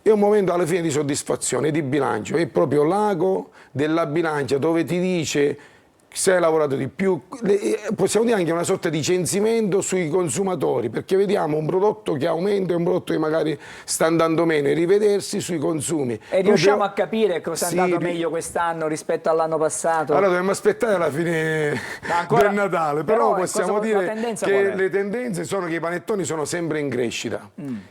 è un momento alla fine di soddisfazione, di bilancio, è proprio l'ago della bilancia dove ti dice se hai lavorato di più, possiamo dire anche una sorta di censimento sui consumatori, perché vediamo un prodotto che aumenta e un prodotto che magari sta andando meno, e rivedersi sui consumi. E riusciamo a capire cosa è andato meglio quest'anno rispetto all'anno passato? Allora dobbiamo aspettare alla fine del Natale, però possiamo dire che le tendenze sono che i panettoni sono sempre in crescita.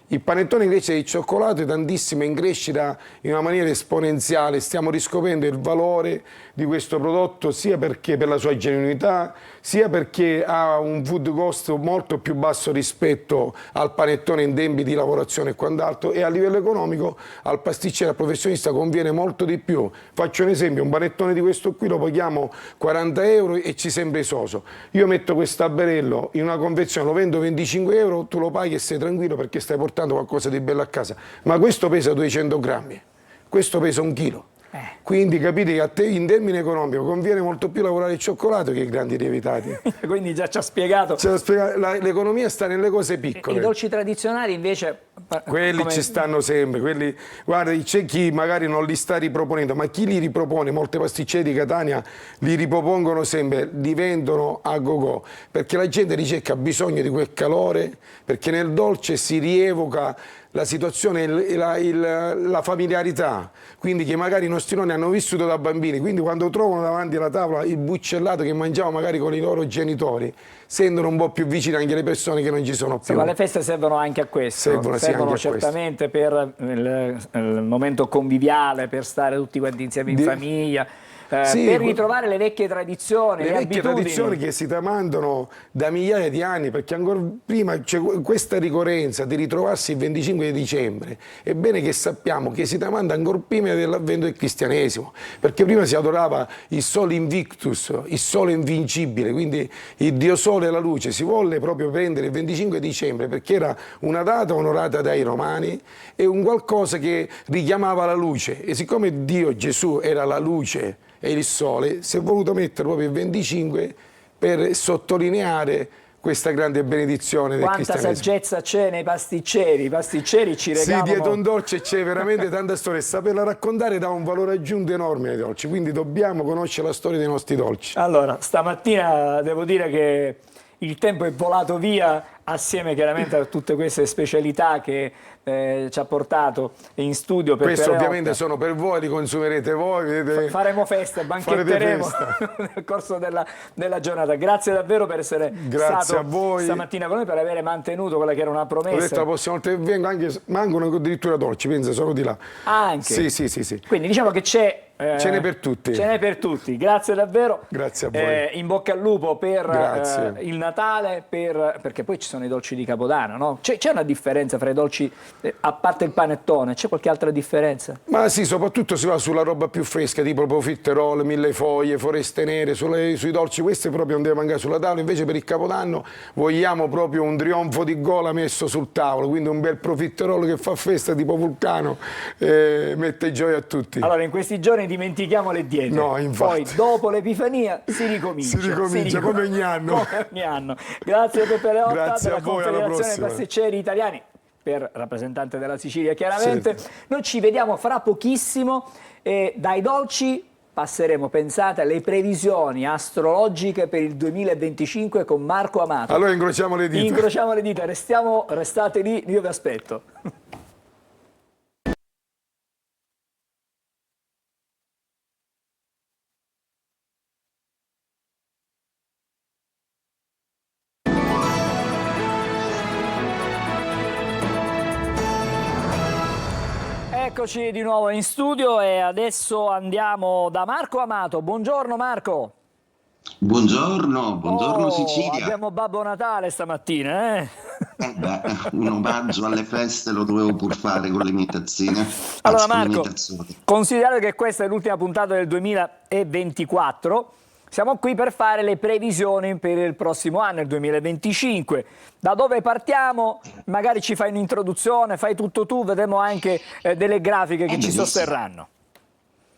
Il panettone in crescita di cioccolato è tantissimo in crescita in una maniera esponenziale, stiamo riscoprendo il valore di questo prodotto sia perché per la sua genuinità, sia perché ha un food cost molto più basso rispetto al panettone in tempi di lavorazione e quant'altro, e a livello economico al pasticcere, al professionista conviene molto di più. Faccio un esempio, un panettone di questo qui lo paghiamo 40 euro e ci sembra esoso. Io metto questo tabberello in una confezione, lo vendo 25 euro, tu lo paghi e sei tranquillo perché stai portando qualcosa di bello a casa. Ma questo pesa 200 grammi, questo pesa 1 chilo. Quindi capite che a te in termini economici conviene molto più lavorare il cioccolato che i grandi lievitati. Quindi già ci ha spiegato. L'economia sta nelle cose piccole. I dolci tradizionali invece... Quelli ci stanno sempre, quelli, guarda, c'è chi magari non li sta riproponendo, ma chi li ripropone, molte pasticcere di Catania li ripropongono sempre, diventano a go-go, perché la gente ricerca bisogno di quel calore, perché nel dolce si rievoca la situazione, la familiarità, quindi che magari i nostri nonni hanno vissuto da bambini, quindi quando trovano davanti alla tavola il buccellato che mangiavano magari con i loro genitori, sentono un po' più vicine anche le persone che non ci sono più. Ma le feste servono anche a questo, servono certamente per il momento conviviale, per stare tutti quanti insieme in famiglia. Per ritrovare le vecchie tradizioni, le vecchie tradizioni che si tramandano da migliaia di anni, perché ancora prima c'è questa ricorrenza di ritrovarsi il 25 di dicembre. È bene che sappiamo che si tramanda ancora prima dell'avvento del cristianesimo, perché prima si adorava il Sole Invictus, il Sole invincibile, quindi il Dio Sole e la luce. Si volle proprio prendere il 25 dicembre perché era una data onorata dai romani e un qualcosa che richiamava la luce, e siccome Dio Gesù era la luce e il sole, si è voluto mettere proprio il 25 per sottolineare questa grande benedizione del cristianesimo. Quanta saggezza c'è nei pasticceri, i pasticceri ci regalano... Sì, dietro un dolce c'è veramente tanta storia, saperla raccontare dà un valore aggiunto enorme ai dolci, quindi dobbiamo conoscere la storia dei nostri dolci. Allora, stamattina devo dire che il tempo è volato via, assieme chiaramente a tutte queste specialità che ci ha portato in studio. Per questo ovviamente sono per voi, li consumerete voi. Faremo festa, banchetteremo nel corso della giornata. Grazie davvero per essere stato a voi stamattina con noi, per aver mantenuto quella che era una promessa. Ho detto la prossima volta che vengo anche, mancano addirittura dolci, pensa, sono di là. Anche? Sì. Quindi diciamo che c'è... ce n'è per tutti. Ce n'è per tutti, grazie davvero. Grazie a voi. In bocca al lupo per il Natale, perché poi ci sono i dolci di Capodanno, no? C'è una differenza fra i dolci, a parte il panettone, c'è qualche altra differenza? Ma sì, soprattutto si va sulla roba più fresca, tipo profiterol, millefoglie, foreste nere, sui dolci, questi proprio non deve mancare sulla tavola. Invece per il Capodanno vogliamo proprio un trionfo di gola messo sul tavolo, quindi un bel profiterol che fa festa tipo Vulcano, mette gioia a tutti. Allora, in questi giorni dimentichiamo le diete. No, infatti. Poi dopo l'Epifania si ricomincia. Si ricomincia come ogni anno. Come ogni anno. Grazie Peppe Leotta. Grazie della a voi, alla Confederazione prossima. Pasticceri Italiani, per rappresentante della Sicilia chiaramente. Sì. Noi ci vediamo fra pochissimo e dai dolci passeremo, pensate, alle previsioni astrologiche per il 2025 con Marco Amato. Allora incrociamo le dita. Incrociamo le dita, restate lì, io vi aspetto. Eccoci di nuovo in studio e adesso andiamo da Marco Amato. Buongiorno Marco. Buongiorno Sicilia. Abbiamo Babbo Natale stamattina, eh? Un omaggio alle feste lo dovevo pur fare con le mie tazzine. Allora Marco, considerate che questa è l'ultima puntata del 2024, siamo qui per fare le previsioni per il prossimo anno, il 2025. Da dove partiamo? Magari ci fai un'introduzione, fai tutto tu, vedremo anche delle grafiche che ci sosterranno.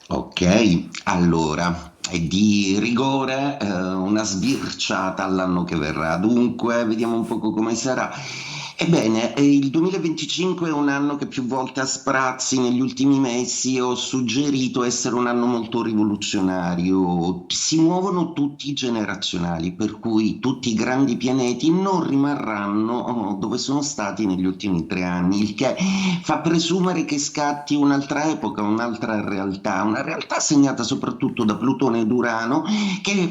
Ok, allora, di rigore, una sbirciata all'anno che verrà. Dunque, vediamo un poco come sarà. Ebbene, il 2025 è un anno che più volte a sprazzi negli ultimi mesi ho suggerito essere un anno molto rivoluzionario. Si muovono tutti i generazionali, per cui tutti i grandi pianeti non rimarranno dove sono stati negli ultimi 3 anni, il che fa presumere che scatti un'altra epoca, un'altra realtà, una realtà segnata soprattutto da Plutone ed Urano, che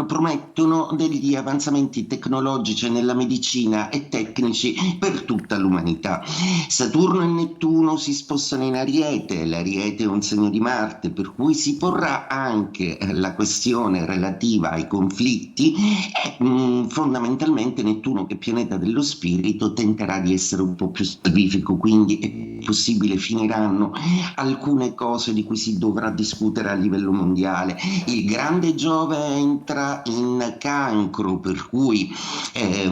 promettono degli avanzamenti tecnologici nella medicina e tecnici per tutta l'umanità. Saturno e Nettuno si spostano in Ariete, l'Ariete è un segno di Marte, per cui si porrà anche la questione relativa ai conflitti e fondamentalmente Nettuno, che è pianeta dello spirito, tenterà di essere un po' più salvifico, quindi è possibile finiranno alcune cose di cui si dovrà discutere a livello mondiale. Il grande Giove entra in Cancro, per cui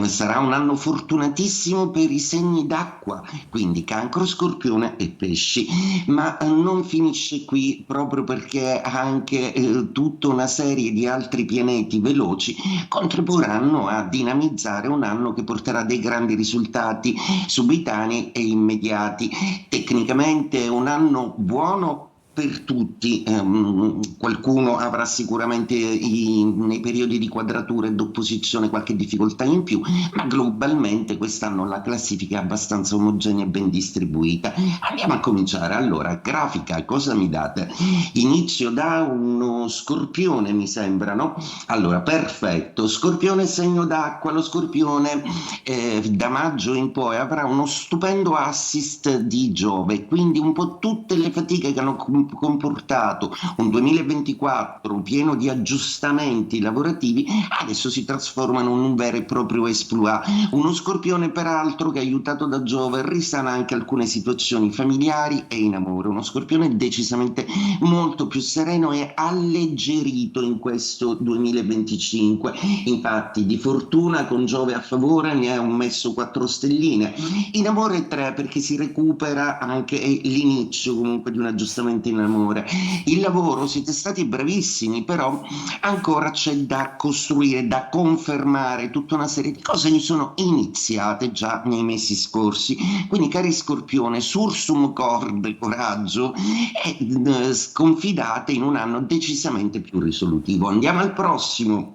sarà un anno fortunatissimo per i segni d'acqua, quindi Cancro, Scorpione e Pesci, ma non finisce qui, proprio perché anche tutta una serie di altri pianeti veloci contribuiranno a dinamizzare un anno che porterà dei grandi risultati subitanei e immediati. Tecnicamente è un anno buono per tutti, qualcuno avrà sicuramente nei periodi di quadratura e d'opposizione qualche difficoltà in più, ma globalmente quest'anno la classifica è abbastanza omogenea e ben distribuita. Andiamo a cominciare. Allora, grafica, cosa mi date? Inizio da uno Scorpione, mi sembra, no? Allora, perfetto, Scorpione segno d'acqua. Lo Scorpione da maggio in poi avrà uno stupendo assist di Giove, quindi un po' tutte le fatiche che hanno comportato un 2024 pieno di aggiustamenti lavorativi adesso si trasformano in un vero e proprio exploit. Uno Scorpione peraltro che, aiutato da Giove, risana anche alcune situazioni familiari e in amore. Uno Scorpione decisamente molto più sereno e alleggerito in questo 2025, infatti di fortuna con Giove a favore ne ha messo 4 stelline, in amore 3 perché si recupera anche l'inizio comunque di un aggiustamento in amore. Il lavoro siete stati bravissimi, però ancora c'è da costruire, da confermare tutta una serie di cose che sono iniziate già nei mesi scorsi. Quindi, cari Scorpione, sursum corde, coraggio, e confidate in un anno decisamente più risolutivo. Andiamo al prossimo.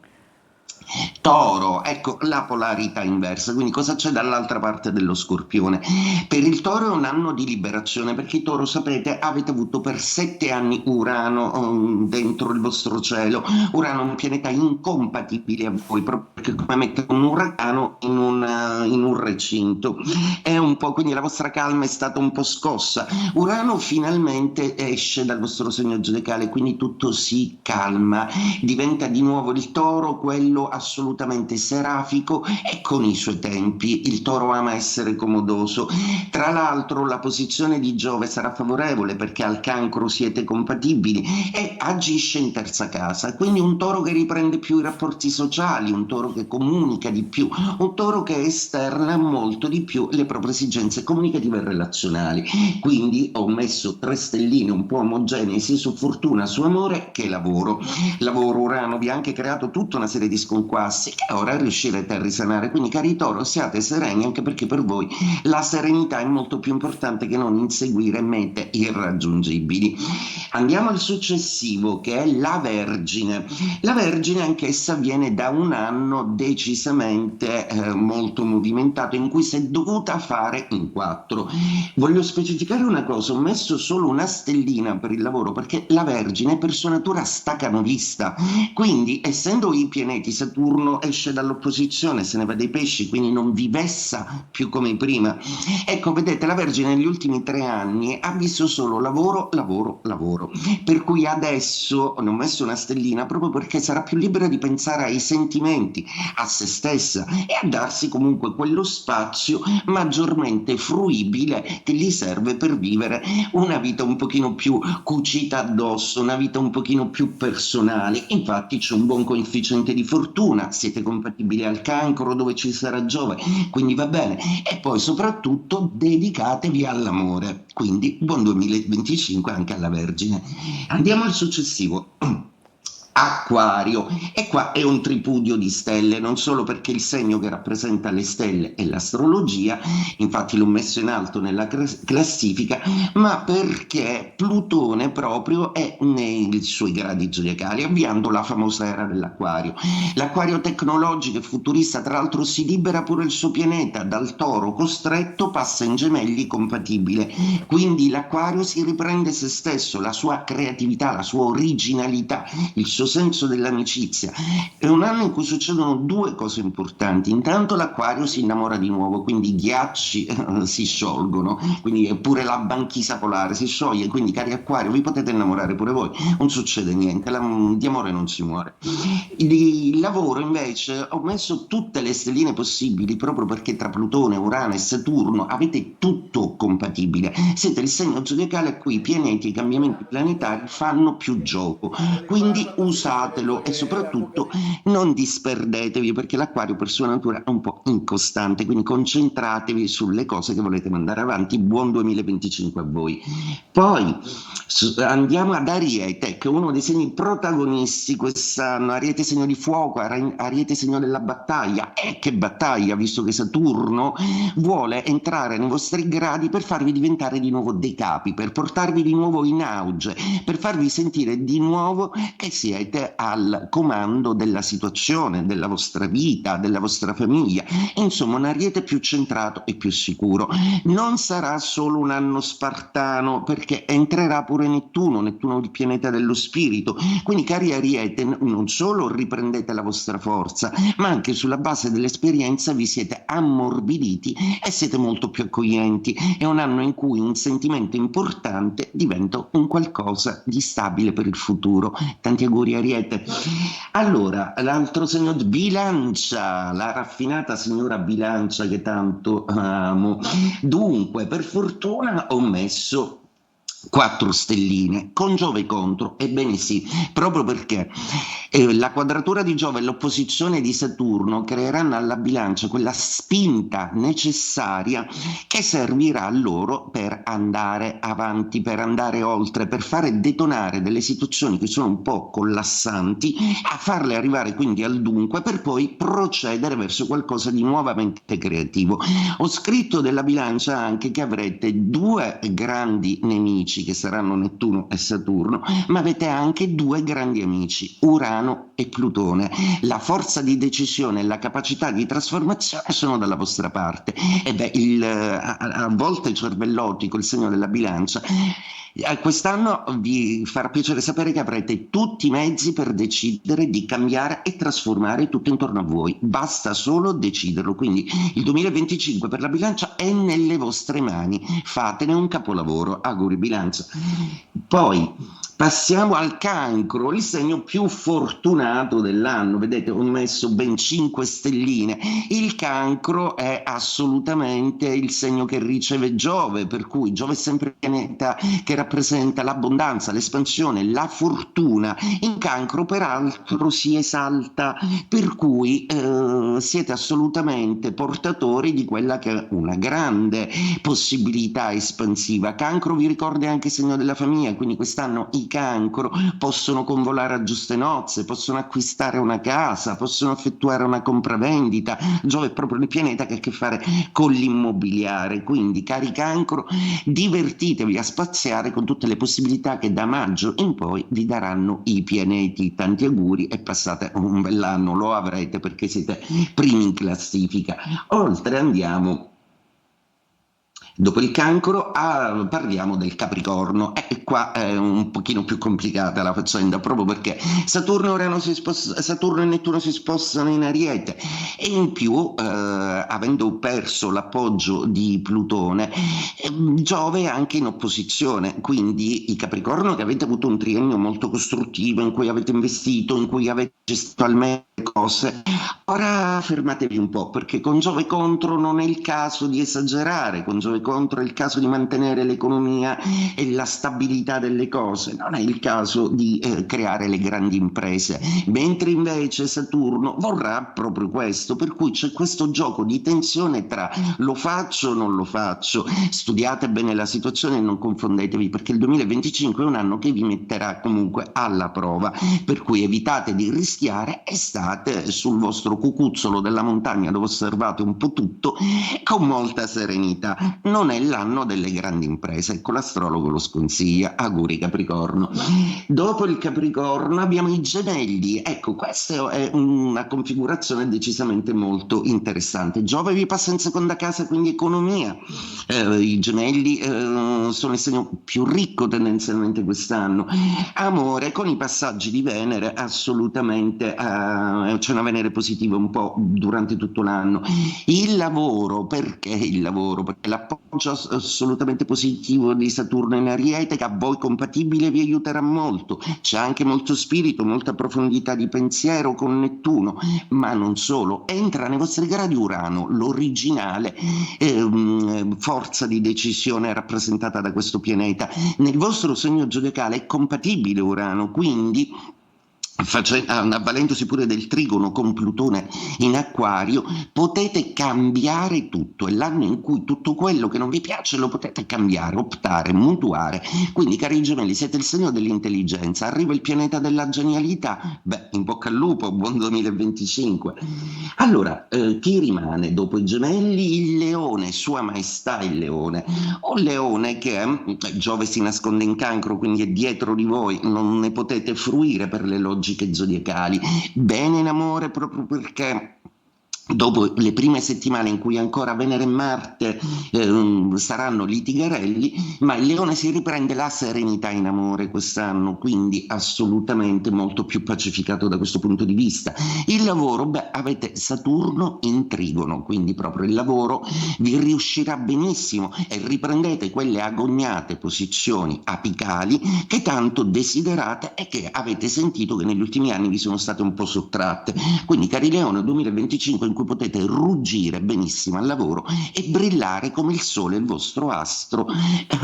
Toro, ecco la polarità inversa, quindi cosa c'è dall'altra parte dello Scorpione? Per il Toro è un anno di liberazione, perché il Toro, sapete, avete avuto per 7 anni Urano dentro il vostro cielo. Urano è un pianeta incompatibile a voi, proprio perché come mettere un uragano in un recinto. È un po', quindi la vostra calma è stata un po' scossa. Urano finalmente esce dal vostro segno zodiacale, quindi tutto si calma, diventa di nuovo il Toro quello assolutamente serafico e con i suoi tempi. Il Toro ama essere comodoso. Tra l'altro la posizione di Giove sarà favorevole perché al Cancro siete compatibili e agisce in terza casa, quindi un Toro che riprende più i rapporti sociali, un Toro che comunica di più, un Toro che esterna molto di più le proprie esigenze comunicative e relazionali. Quindi ho messo 3 stelline un po' omogenee sia su fortuna, su amore che lavoro. Urano vi ha anche creato tutta una serie di sconquassi che ora riuscirete a risanare, quindi cari Toro siate sereni, anche perché per voi la serenità è molto più importante che non inseguire mete irraggiungibili. Andiamo al successivo, che è la Vergine. La Vergine anch'essa viene da un anno decisamente molto movimentato, in cui si è dovuta fare in 4. Voglio specificare una cosa, ho messo solo una stellina per il lavoro perché la Vergine per sua natura stacanovista, quindi essendo i pianeti, Saturno esce dall'opposizione, se ne va dai Pesci, quindi non vi vessa più come prima. Ecco, vedete, la Vergine negli ultimi 3 anni ha visto solo lavoro, per cui adesso ne ho messo una stellina proprio perché sarà più libera di pensare ai sentimenti, a se stessa e a darsi comunque quello spazio maggiormente fruibile che gli serve per vivere una vita un pochino più cucita addosso, una vita un pochino più personale. Infatti c'è un buon coefficiente di fortuna, siete compatibili al Cancro dove ci sarà Giove, quindi va bene, e poi soprattutto dedicatevi all'amore, quindi buon 2025 anche alla Vergine. Andiamo al successivo. Acquario, e qua è un tripudio di stelle, non solo perché il segno che rappresenta le stelle è l'astrologia, infatti l'ho messo in alto nella classifica, ma perché Plutone proprio è nei suoi gradi zodiacali, avviando la famosa era dell'Acquario. L'Acquario tecnologico e futurista, tra l'altro, si libera pure il suo pianeta dal Toro costretto, passa in Gemelli compatibile, quindi l'Acquario si riprende se stesso, la sua creatività, la sua originalità, il suo senso dell'amicizia. È un anno in cui succedono due cose importanti: intanto l'Acquario si innamora di nuovo, quindi i ghiacci si sciolgono, quindi pure la banchisa polare si scioglie, quindi cari Acquario vi potete innamorare pure voi, non succede niente, di amore non si muore. Di lavoro invece ho messo tutte le stelline possibili, proprio perché tra Plutone, Urano e Saturno avete tutto compatibile, siete il segno zodiacale a cui i pianeti e i cambiamenti planetari fanno più gioco, quindi usatelo e soprattutto non disperdetevi, perché l'Acquario per sua natura è un po' incostante, quindi concentratevi sulle cose che volete mandare avanti. Buon 2025 a voi. Poi andiamo ad Ariete, che è uno dei segni protagonisti quest'anno. Ariete segno di fuoco, Ariete segno della battaglia. E che battaglia, visto che Saturno vuole entrare nei vostri gradi per farvi diventare di nuovo dei capi, per portarvi di nuovo in auge, per farvi sentire di nuovo che siete al comando della situazione, della vostra vita, della vostra famiglia. Insomma, un Ariete più centrato e più sicuro. Non sarà solo un anno spartano, perché entrerà pure Nettuno, il pianeta dello spirito. Quindi, cari Ariete, non solo riprendete la vostra forza, ma anche sulla base dell'esperienza vi siete ammorbiditi e siete molto più accoglienti. È un anno in cui un sentimento importante diventa un qualcosa di stabile per il futuro. Tanti auguri Ariete. Allora, l'altro segno di Bilancia, la raffinata signora Bilancia che tanto amo. Dunque, per fortuna ho messo 4 stelline con Giove contro, ebbene sì, proprio perché la quadratura di Giove e l'opposizione di Saturno creeranno alla Bilancia quella spinta necessaria che servirà a loro per andare avanti, per andare oltre, per fare detonare delle situazioni che sono un po' collassanti, a farle arrivare quindi al dunque, per poi procedere verso qualcosa di nuovamente creativo. Ho scritto della Bilancia anche che avrete 2 grandi nemici, che saranno Nettuno e Saturno, ma avete anche 2 grandi amici, Urano e Plutone. La forza di decisione e la capacità di trasformazione sono dalla vostra parte. E a volte cervellotico, il segno della Bilancia. Quest'anno vi farà piacere sapere che avrete tutti i mezzi per decidere di cambiare e trasformare tutto intorno a voi, basta solo deciderlo. Quindi il 2025 per la Bilancia è nelle vostre mani, fatene un capolavoro. Auguri Bilancia. Poi passiamo al Cancro, il segno più fortunato dell'anno. Vedete, ho messo ben 5 stelline. Il Cancro è assolutamente il segno che riceve Giove, per cui Giove è sempre il pianeta che rappresenta l'abbondanza, l'espansione, la fortuna. In Cancro peraltro si esalta, per cui siete assolutamente portatori di quella che è una grande possibilità espansiva. Cancro vi ricorda anche il segno della famiglia, quindi quest'anno i Cancro possono convolare a giuste nozze, possono acquistare una casa, possono effettuare una compravendita. Giove è proprio il pianeta che ha a che fare con l'immobiliare, quindi cari Cancro, divertitevi a spaziare con tutte le possibilità che da maggio in poi vi daranno i pianeti. Tanti auguri e passate un bell'anno, lo avrete perché siete primi in classifica. Oltre andiamo, dopo il Cancro, parliamo del Capricorno, e qua è un pochino più complicata la faccenda, proprio perché Saturno e Nettuno si spostano in Ariete, e in più, avendo perso l'appoggio di Plutone, Giove è anche in opposizione. Quindi i Capricorno, che avete avuto un triennio molto costruttivo in cui avete investito, in cui avete gestito al meglio le cose. Ora fermatevi un po', perché con Giove contro non è il caso di esagerare, con Giove contro è il caso di mantenere l'economia e la stabilità delle cose, non è il caso di creare le grandi imprese, mentre invece Saturno vorrà proprio questo, per cui c'è questo gioco di tensione tra lo faccio o non lo faccio. Studiate bene la situazione e non confondetevi, perché il 2025 è un anno che vi metterà comunque alla prova, per cui evitate di rischiare e state sul vostro cucuzzolo della montagna dove osservate un po' tutto con molta serenità. Non è l'anno delle grandi imprese, ecco, l'astrologo lo sconsiglia. Auguri Capricorno. Dopo il Capricorno abbiamo i Gemelli, ecco, questa è una configurazione decisamente molto interessante. Giove vi passa in seconda casa, quindi economia. I Gemelli sono il segno più ricco tendenzialmente quest'anno. Amore, con i passaggi di Venere assolutamente c'è una Venere positiva un po' durante tutto l'anno. Il lavoro, perché il lavoro? Perché l'appoggio assolutamente positivo di Saturno in Ariete, che a voi compatibile vi aiuterà molto. C'è anche molto spirito, molta profondità di pensiero con Nettuno, ma non solo. Entra nei vostri gradi Urano, l'originale forza di decisione rappresentata da questo pianeta. Nel vostro segno zodiacale è compatibile Urano, quindi avvalendosi pure del trigono con Plutone in Acquario, potete cambiare tutto. È l'anno in cui tutto quello che non vi piace lo potete cambiare, optare, mutuare. Quindi, cari Gemelli, siete il segno dell'intelligenza. Arriva il pianeta della genialità. Beh, in bocca al lupo, buon 2025. Allora, chi rimane dopo i Gemelli? Il Leone, Sua Maestà il Leone. O Leone che Giove si nasconde in Cancro, quindi è dietro di voi, non ne potete fruire per le logiche zodiacali. Bene in amore, proprio perché dopo le prime settimane in cui ancora Venere e Marte saranno litigarelli, ma il Leone si riprende la serenità in amore quest'anno, quindi assolutamente molto più pacificato da questo punto di vista. Il lavoro, avete Saturno in trigono, quindi proprio il lavoro vi riuscirà benissimo e riprendete quelle agognate posizioni apicali che tanto desiderate e che avete sentito che negli ultimi anni vi sono state un po' sottratte. Quindi, cari Leone, 2025 in cui potete ruggire benissimo al lavoro e brillare come il sole, il vostro astro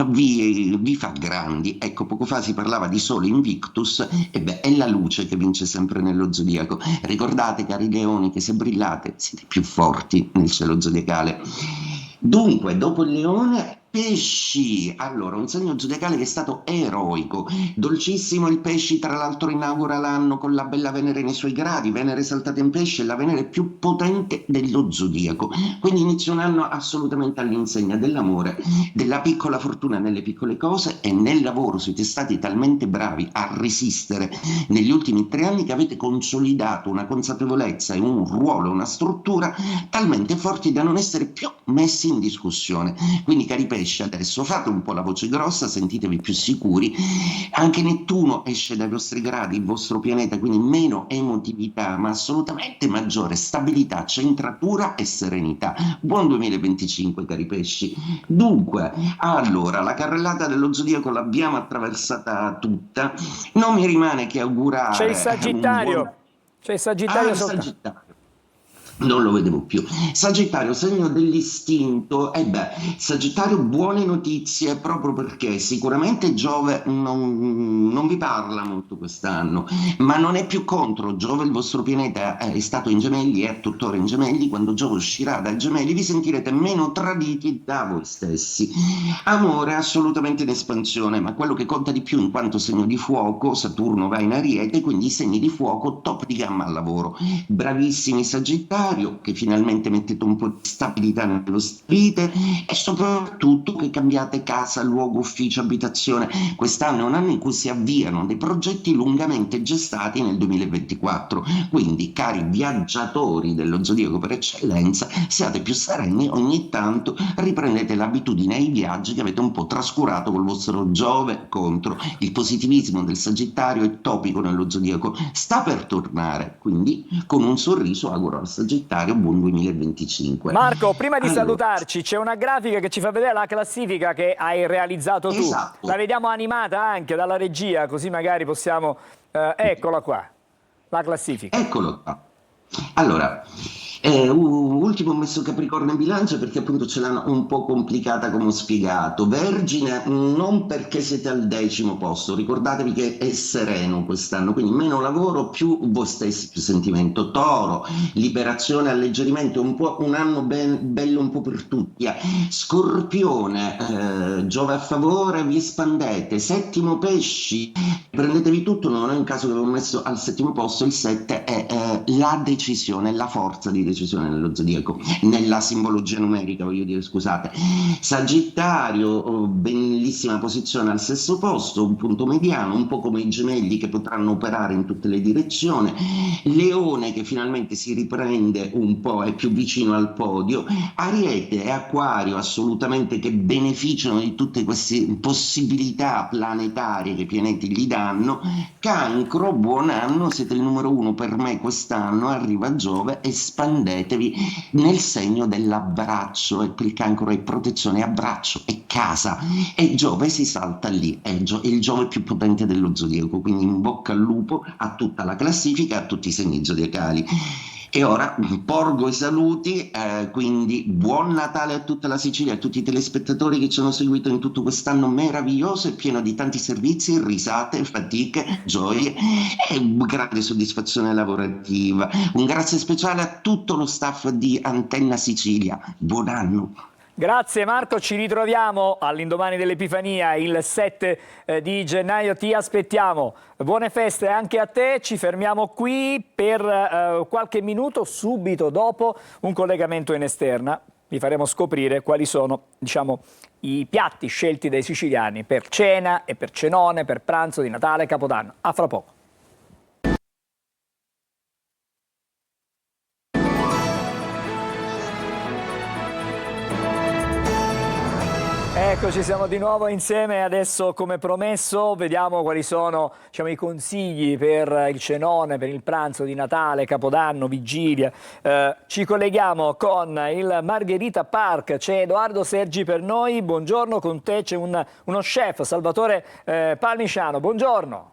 vi fa grandi. Ecco, poco fa si parlava di Sole Invictus, e è la luce che vince sempre nello zodiaco. Ricordate, cari leoni, che se brillate siete più forti nel cielo zodiacale. Dunque, dopo il Leone, Pesci. Allora, un segno zodiacale che è stato eroico, dolcissimo. Il Pesci tra l'altro inaugura l'anno con la bella Venere nei suoi gradi. Venere saltata in Pesci è la Venere più potente dello zodiaco, quindi inizia un anno assolutamente all'insegna dell'amore, della piccola fortuna nelle piccole cose, e nel lavoro siete stati talmente bravi a resistere negli ultimi 3 anni che avete consolidato una consapevolezza e un ruolo, una struttura talmente forti da non essere più messi in discussione. Quindi, cari Pesci, adesso fate un po' la voce grossa, sentitevi più sicuri. Anche Nettuno esce dai vostri gradi, il vostro pianeta, quindi meno emotività, ma assolutamente maggiore stabilità, centratura e serenità. Buon 2025, cari Pesci. Dunque, allora, la carrellata dello zodiaco l'abbiamo attraversata tutta, non mi rimane che augurare. C'è il Sagittario, c'è il Sagittario soltanto. Sagittario. Non lo vedevo più. Sagittario, segno dell'istinto. Sagittario, buone notizie, proprio perché sicuramente Giove non vi parla molto quest'anno, ma non è più contro. Giove, il vostro pianeta, è stato in Gemelli, è tuttora in Gemelli. Quando Giove uscirà dai Gemelli vi sentirete meno traditi da voi stessi. Amore assolutamente in espansione, ma quello che conta di più in quanto segno di fuoco, Saturno va in Ariete, quindi i segni di fuoco top di gamma al lavoro. Bravissimi Sagittari, che finalmente mettete un po' di stabilità nelle vostre vite e soprattutto che cambiate casa, luogo, ufficio, abitazione. Quest'anno è un anno in cui si avviano dei progetti lungamente gestati nel 2024, quindi, cari viaggiatori dello zodiaco per eccellenza, siate più sereni, ogni tanto riprendete l'abitudine ai viaggi che avete un po' trascurato col vostro Giove contro. Il positivismo del Sagittario è topico nello zodiaco, sta per tornare, quindi con un sorriso auguro al Sagittario buon 2025. Marco, prima di salutarci, c'è una grafica che ci fa vedere la classifica che hai realizzato tu. Esatto. La vediamo animata anche dalla regia, così magari possiamo... eccola qua, la classifica. Eccolo qua. Allora, ultimo ho messo Capricorno in bilancia perché appunto ce l'hanno un po' complicata come ho spiegato. Vergine non perché siete al 10° posto, ricordatevi che è sereno quest'anno, quindi meno lavoro, più voi stessi, più sentimento. Toro, liberazione, alleggerimento, un anno bello un po' per tutti. Scorpione, Giove a favore, vi espandete. 7° Pesci, prendetevi tutto, non è un caso che avevo messo al 7° posto, il 7 è la decisione, la forza di decisione nello zodiaco, nella simbologia numerica, voglio dire, scusate. Sagittario, bellissima posizione al 6° posto, un punto mediano, un po' come i gemelli che potranno operare in tutte le direzioni. Leone che finalmente si riprende un po', è più vicino al podio. Ariete e Acquario assolutamente che beneficiano di tutte queste possibilità planetarie che i pianeti gli danno. Cancro, buon anno, siete il numero 1 per me quest'anno, arriva Giove, espandetevi nel segno dell'abbraccio, e il Cancro è protezione, abbraccio, è casa, e Giove si salta lì, è il Giove più potente dello zodiaco, quindi in bocca al lupo a tutta la classifica e a tutti i segni zodiacali. E ora porgo i saluti, quindi buon Natale a tutta la Sicilia, a tutti i telespettatori che ci hanno seguito in tutto quest'anno meraviglioso e pieno di tanti servizi, risate, fatiche, gioie e grande soddisfazione lavorativa. Un grazie speciale a tutto lo staff di Antenna Sicilia. Buon anno! Grazie Marco, ci ritroviamo all'indomani dell'Epifania il 7 di gennaio, ti aspettiamo. Buone feste anche a te, ci fermiamo qui per qualche minuto, subito dopo un collegamento in esterna. Vi faremo scoprire quali sono, diciamo, i piatti scelti dai siciliani per cena e per cenone, per pranzo di Natale e Capodanno. A fra poco. Eccoci, siamo di nuovo insieme. Adesso, come promesso, vediamo quali sono, diciamo, i consigli per il cenone, per il pranzo di Natale, Capodanno, Vigilia. Ci colleghiamo con il Margherita Park, c'è Edoardo Sergi per noi. Buongiorno, con te c'è uno chef, Salvatore Palmisciano. Buongiorno.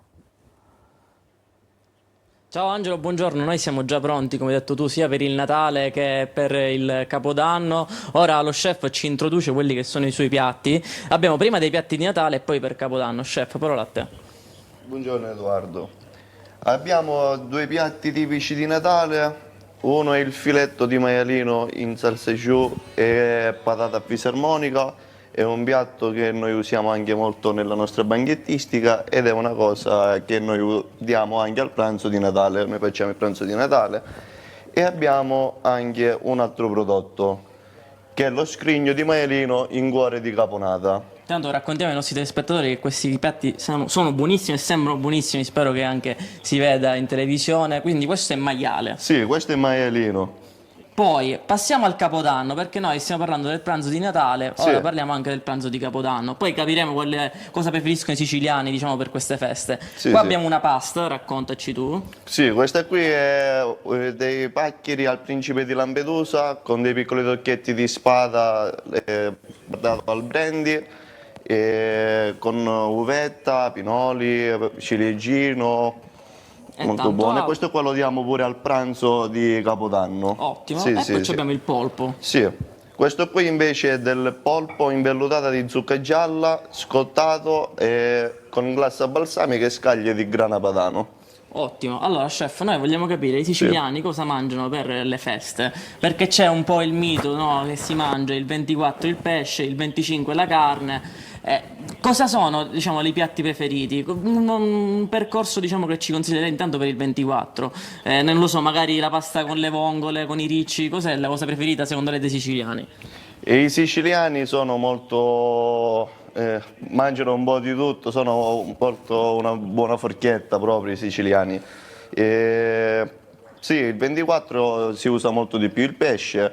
Ciao Angelo, buongiorno. Noi siamo già pronti, come hai detto tu, sia per il Natale che per il Capodanno. Ora lo chef ci introduce quelli che sono i suoi piatti. Abbiamo prima dei piatti di Natale e poi per Capodanno. Chef, parola a te. Buongiorno Edoardo. Abbiamo 2 piatti tipici di Natale. Uno è il filetto di maialino in salsa choux e patata a fisarmonica. È un piatto che noi usiamo anche molto nella nostra banchettistica ed è una cosa che noi diamo anche al pranzo di Natale. Noi facciamo il pranzo di Natale e abbiamo anche un altro prodotto che è lo scrigno di maialino in cuore di caponata. Intanto raccontiamo ai nostri telespettatori che questi piatti sono buonissimi e sembrano buonissimi, spero che anche si veda in televisione. Quindi questo è maiale. Sì, questo è maialino. Poi passiamo al Capodanno, perché noi stiamo parlando del pranzo di Natale, ora parliamo anche del pranzo di Capodanno, poi capiremo cosa preferiscono i siciliani, diciamo, per queste feste. Qua abbiamo una pasta, raccontaci tu. Sì, questa qui è dei paccheri al principe di Lampedusa con dei piccoli tocchetti di spada dato al brandy, con uvetta, pinoli, ciliegino. Molto buono. Questo qua lo diamo pure al pranzo di Capodanno. Ottimo. Sì, e poi abbiamo il polpo. Sì. Questo qui invece è del polpo in vellutata di zucca gialla, scottato con glassa balsamica e scaglie di grana padano. Ottimo. Allora, chef, noi vogliamo capire i siciliani cosa mangiano per le feste, perché c'è un po' il mito, no? Che si mangia il 24 il pesce, il 25 la carne. Cosa sono, diciamo, i piatti preferiti? Un percorso, diciamo, che ci consiglierei intanto per il 24. Non lo so, magari la pasta con le vongole, con i ricci. Cos'è la cosa preferita secondo lei dei siciliani? E i siciliani sono molto... mangiano un po' di tutto, sono una buona forchetta proprio i siciliani. Sì, il 24 si usa molto di più il pesce,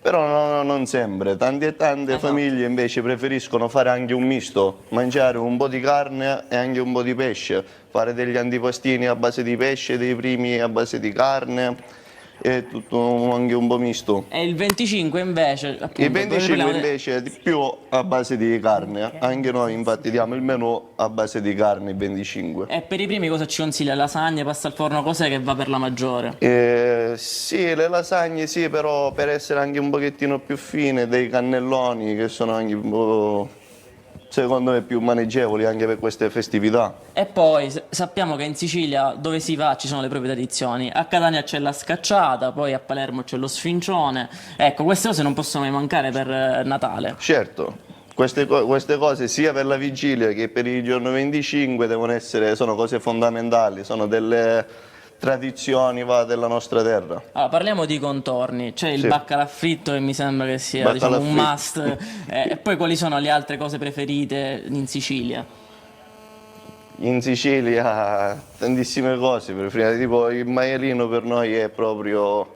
però non sempre. Tante famiglie invece preferiscono fare anche un misto, mangiare un po' di carne e anche un po' di pesce, fare degli antipastini a base di pesce, dei primi a base di carne. è tutto anche un po' misto. E il 25 invece, appunto, Il 25 invece è di più a base di carne, anche noi infatti diamo il menù a base di carne il 25. E per i primi cosa ci consiglia? Lasagne, pasta al forno, cos'è che va per la maggiore? Sì, le lasagne sì, però per essere anche un pochettino più fine, dei cannelloni che sono anche un po', secondo me, più maneggevoli anche per queste festività. E poi sappiamo che in Sicilia dove si va ci sono le proprie tradizioni. A Catania c'è la scacciata, poi a Palermo c'è lo sfincione. Ecco, queste cose non possono mai mancare per Natale. Certo, queste cose sia per la vigilia che per il giorno 25 sono cose fondamentali, sono delle tradizioni della nostra terra. Allora, parliamo di contorni, c'è il baccalà fritto che mi sembra che sia un must, e poi quali sono le altre cose preferite in Sicilia? In Sicilia tantissime cose preferite, tipo il maialino per noi è proprio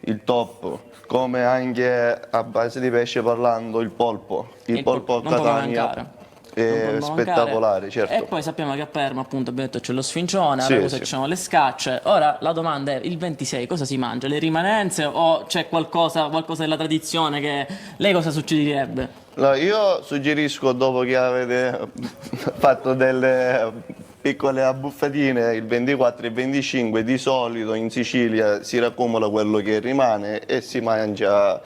il top, come anche a base di pesce parlando il polpo a Catania. È spettacolare, certo. E poi sappiamo che a Palermo appunto abbiamo detto c'è lo sfincione, ci sono le scacce. Ora la domanda è: il 26 cosa si mangia? Le rimanenze o c'è qualcosa della tradizione che lei cosa suggerirebbe? No, io suggerisco, dopo che avete fatto delle piccole abbuffatine, il 24 e il 25 di solito in Sicilia si raccumula quello che rimane e si mangia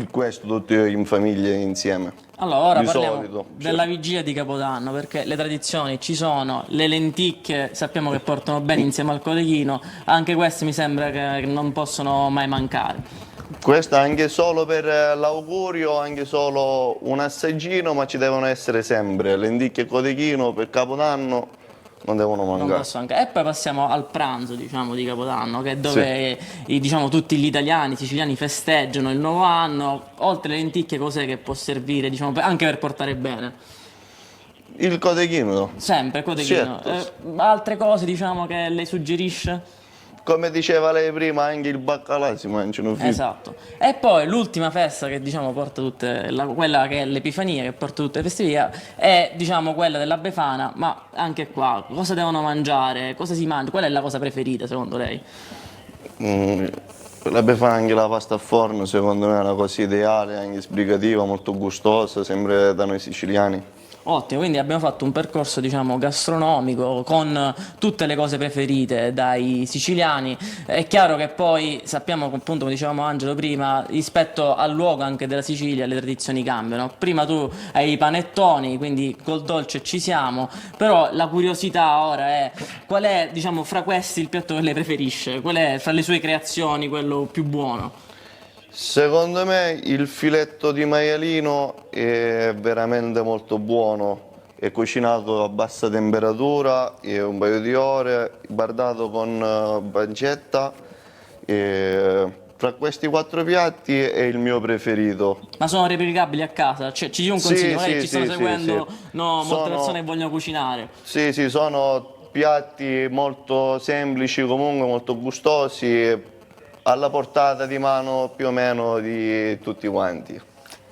questo tutti in famiglia insieme. Allora, ora parliamo della vigilia di Capodanno, perché le tradizioni ci sono, le lenticchie sappiamo che portano bene insieme al cotechino, anche queste mi sembra che non possono mai mancare. Questa anche solo per l'augurio, anche solo un assaggino, ma ci devono essere sempre lenticchie e cotechino per Capodanno. Non devono mancare. E poi passiamo al pranzo, diciamo, di Capodanno, che è dove diciamo, tutti gli italiani, i siciliani festeggiano il nuovo anno. Oltre alle lenticchie, cos'è che può servire, diciamo, anche per portare bene? Il cotechino. Sempre cotechino. Certo. Altre cose, diciamo, che lei suggerisce? Come diceva lei prima, anche il baccalà si mangiano. Esatto. E poi l'ultima festa che diciamo porta quella che è l'Epifania, che porta tutte le festività, è diciamo quella della Befana, ma anche qua cosa devono mangiare, cosa si mangia, qual è la cosa preferita secondo lei? La Befana, anche la pasta a forno, secondo me è una cosa ideale, anche sbrigativa, molto gustosa, sempre da noi siciliani. Ottimo, quindi abbiamo fatto un percorso diciamo gastronomico con tutte le cose preferite dai siciliani. È chiaro che poi sappiamo, appunto come dicevamo Angelo prima, rispetto al luogo anche della Sicilia le tradizioni cambiano. Prima tu hai i panettoni, quindi col dolce ci siamo, però la curiosità ora è qual è diciamo fra questi il piatto che lei preferisce, qual è fra le sue creazioni quello più buono? Secondo me il filetto di maialino è veramente molto buono, è cucinato a bassa temperatura, un paio di ore, bardato con pancetta. Fra questi 4 piatti è il mio preferito. Ma sono replicabili a casa? Cioè, ci dia un consiglio, magari ci stanno seguendo molte persone che vogliono cucinare. Sì, sono piatti molto semplici, comunque molto gustosi, alla portata di mano più o meno di tutti quanti.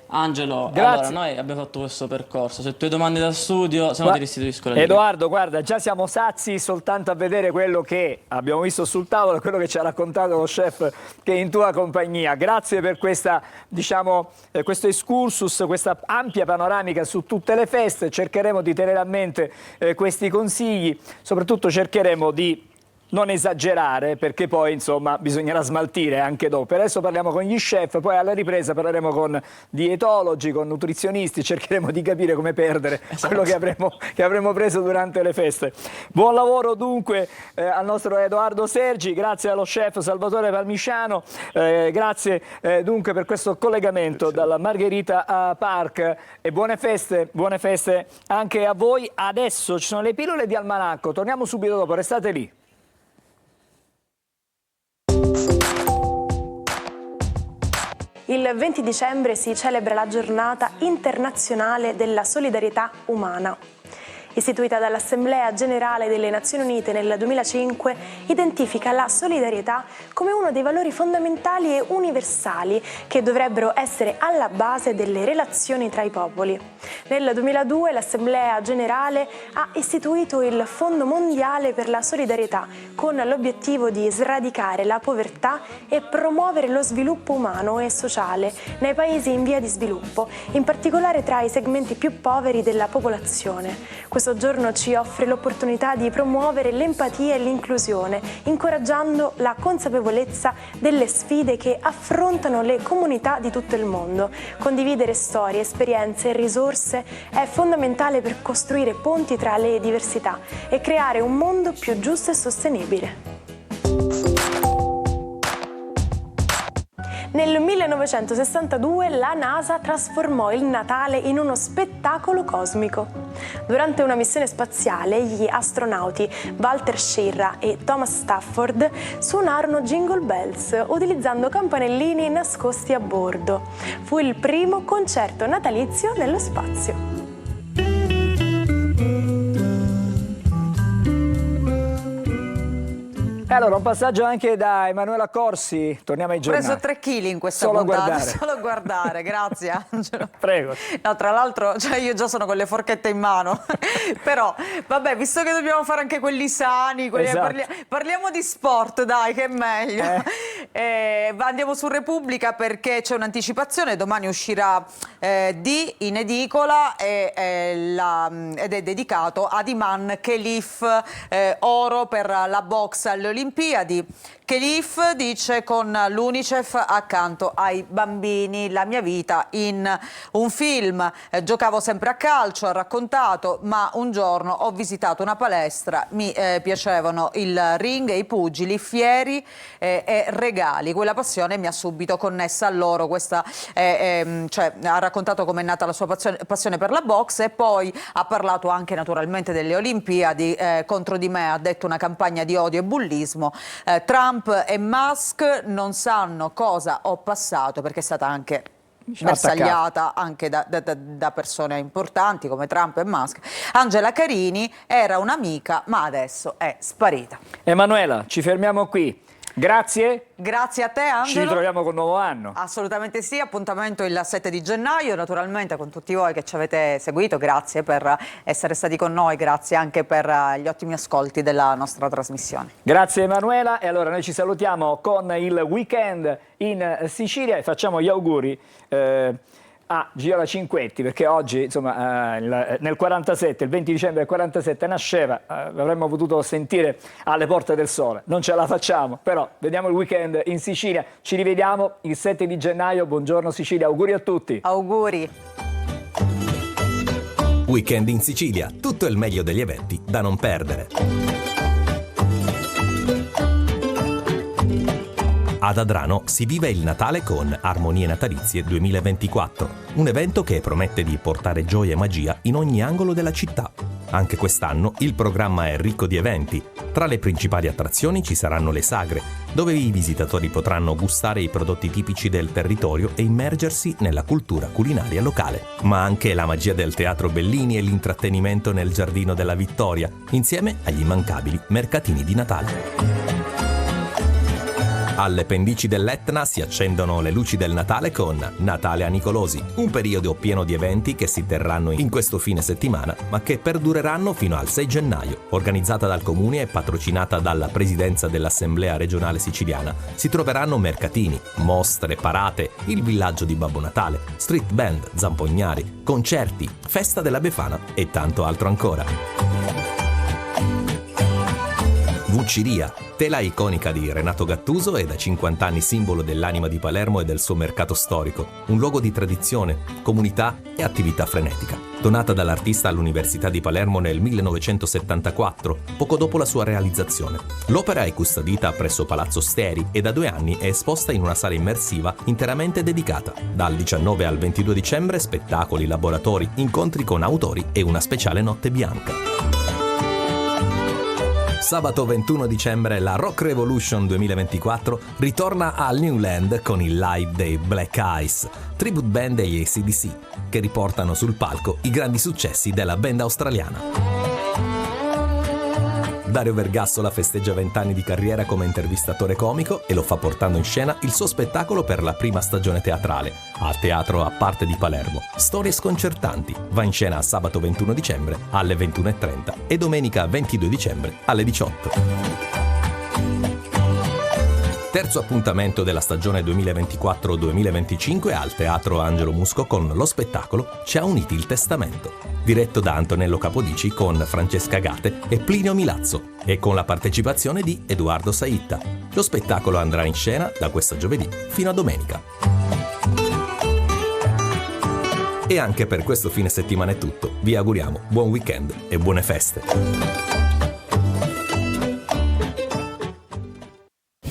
Angelo, grazie. Allora noi abbiamo fatto questo percorso, se tu hai domande da studio, se no ti restituisco la linea. Edoardo, guarda, già siamo sazi soltanto a vedere quello che abbiamo visto sul tavolo, quello che ci ha raccontato lo chef che è in tua compagnia. Grazie per questa, diciamo, questo excursus, questa ampia panoramica su tutte le feste. Cercheremo di tenere a mente questi consigli, soprattutto cercheremo di non esagerare, perché poi insomma bisognerà smaltire anche dopo. Per adesso parliamo con gli chef, poi alla ripresa parleremo con dietologi, con nutrizionisti, cercheremo di capire come perdere quello che avremo preso durante le feste. Buon lavoro dunque al nostro Edoardo Sergi, grazie allo chef Salvatore Palmisciano, grazie dunque per questo collegamento dalla Margherita Park e buone feste anche a voi. Adesso ci sono le pillole di Almanacco, torniamo subito dopo, restate lì. Il 20 dicembre si celebra la giornata internazionale della solidarietà umana. istituita dall'Assemblea Generale delle Nazioni Unite nel 2005, identifica la solidarietà come uno dei valori fondamentali e universali che dovrebbero essere alla base delle relazioni tra i popoli. Nel 2002 l'Assemblea Generale ha istituito il Fondo Mondiale per la Solidarietà con l'obiettivo di sradicare la povertà e promuovere lo sviluppo umano e sociale nei paesi in via di sviluppo, in particolare tra i segmenti più poveri della popolazione. Questo giorno ci offre l'opportunità di promuovere l'empatia e l'inclusione, incoraggiando la consapevolezza delle sfide che affrontano le comunità di tutto il mondo. Condividere storie, esperienze e risorse è fondamentale per costruire ponti tra le diversità e creare un mondo più giusto e sostenibile. Nel 1962 la NASA trasformò il Natale in uno spettacolo cosmico. Durante una missione spaziale, gli astronauti Walter Schirra e Thomas Stafford suonarono Jingle Bells utilizzando campanellini nascosti a bordo. Fu il primo concerto natalizio nello spazio. Allora, un passaggio anche da Emanuela Corsi, torniamo ai Ho giornali. preso 3 chili in questa Solo a puntata, guardare. solo a guardare, grazie Angelo. Prego. No, tra l'altro, cioè io già sono con le forchette in mano, però vabbè, visto che dobbiamo fare anche quelli sani, Esatto. parliamo di sport, dai, che è meglio. Andiamo su Repubblica perché c'è un'anticipazione, domani uscirà in edicola ed è dedicato ad Iman Khelif, oro per la box alle Olimpiadi. Khelif dice: con l'UNICEF accanto ai bambini, la mia vita in un film. Giocavo sempre a calcio, ha raccontato, ma un giorno ho visitato una palestra, mi piacevano il ring e i pugili, fieri e regali. Quella passione mi ha subito connessa a loro. Questa ha raccontato come è nata la sua passione per la box e poi ha parlato anche naturalmente delle Olimpiadi. Contro di me ha detto una campagna di odio e bullismo. Trump e Musk non sanno cosa ho passato, perché è stata anche bersagliata anche da persone importanti come Trump e Musk. Angela Carini era un'amica, ma adesso è sparita. Emanuela, ci fermiamo qui. Grazie. Grazie a te, Angelo. Ci ritroviamo con il nuovo anno. Assolutamente sì, appuntamento il 7 di gennaio, naturalmente con tutti voi che ci avete seguito, grazie per essere stati con noi, grazie anche per gli ottimi ascolti della nostra trasmissione. Grazie Emanuela, e allora noi ci salutiamo con il weekend in Sicilia e facciamo gli auguri a Giola Cinquetti, perché oggi, insomma, nel 47, il 20 dicembre del 47 nasceva, avremmo potuto sentire alle porte del sole, non ce la facciamo, però vediamo il weekend in Sicilia, ci rivediamo il 7 di gennaio, buongiorno Sicilia, auguri a tutti. Auguri. Weekend in Sicilia, tutto il meglio degli eventi da non perdere. Ad Adrano si vive il Natale con Armonie Natalizie 2024, un evento che promette di portare gioia e magia in ogni angolo della città. Anche quest'anno il programma è ricco di eventi. Tra le principali attrazioni ci saranno le sagre, dove i visitatori potranno gustare i prodotti tipici del territorio e immergersi nella cultura culinaria locale. Ma anche la magia del Teatro Bellini e l'intrattenimento nel Giardino della Vittoria, insieme agli immancabili mercatini di Natale. Alle pendici dell'Etna si accendono le luci del Natale con Natale a Nicolosi, un periodo pieno di eventi che si terranno in questo fine settimana, ma che perdureranno fino al 6 gennaio. Organizzata dal Comune e patrocinata dalla Presidenza dell'Assemblea Regionale Siciliana, si troveranno mercatini, mostre, parate, il villaggio di Babbo Natale, street band, zampognari, concerti, festa della Befana e tanto altro ancora. Vucciria, tela iconica di Renato Gattuso e da 50 anni simbolo dell'anima di Palermo e del suo mercato storico, un luogo di tradizione, comunità e attività frenetica. Donata dall'artista all'Università di Palermo nel 1974, poco dopo la sua realizzazione. L'opera è custodita presso Palazzo Steri e da 2 anni è esposta in una sala immersiva interamente dedicata. Dal 19 al 22 dicembre spettacoli, laboratori, incontri con autori e una speciale notte bianca. Sabato 21 dicembre la Rock Revolution 2024 ritorna al Newland con il live dei Black Eyes, tribute band degli AC/DC, che riportano sul palco i grandi successi della band australiana. Dario Vergassola festeggia 20 anni di carriera come intervistatore comico e lo fa portando in scena il suo spettacolo per la prima stagione teatrale, al Teatro a Parte di Palermo. Storie sconcertanti. Va in scena sabato 21 dicembre alle 21:30 e domenica 22 dicembre alle 18. Terzo appuntamento della stagione 2024-2025 al Teatro Angelo Musco con lo spettacolo Ci ha uniti il testamento, diretto da Antonello Capodici con Francesca Gate e Plinio Milazzo e con la partecipazione di Edoardo Saitta. Lo spettacolo andrà in scena da questo giovedì fino a domenica. E anche per questo fine settimana è tutto. Vi auguriamo buon weekend e buone feste.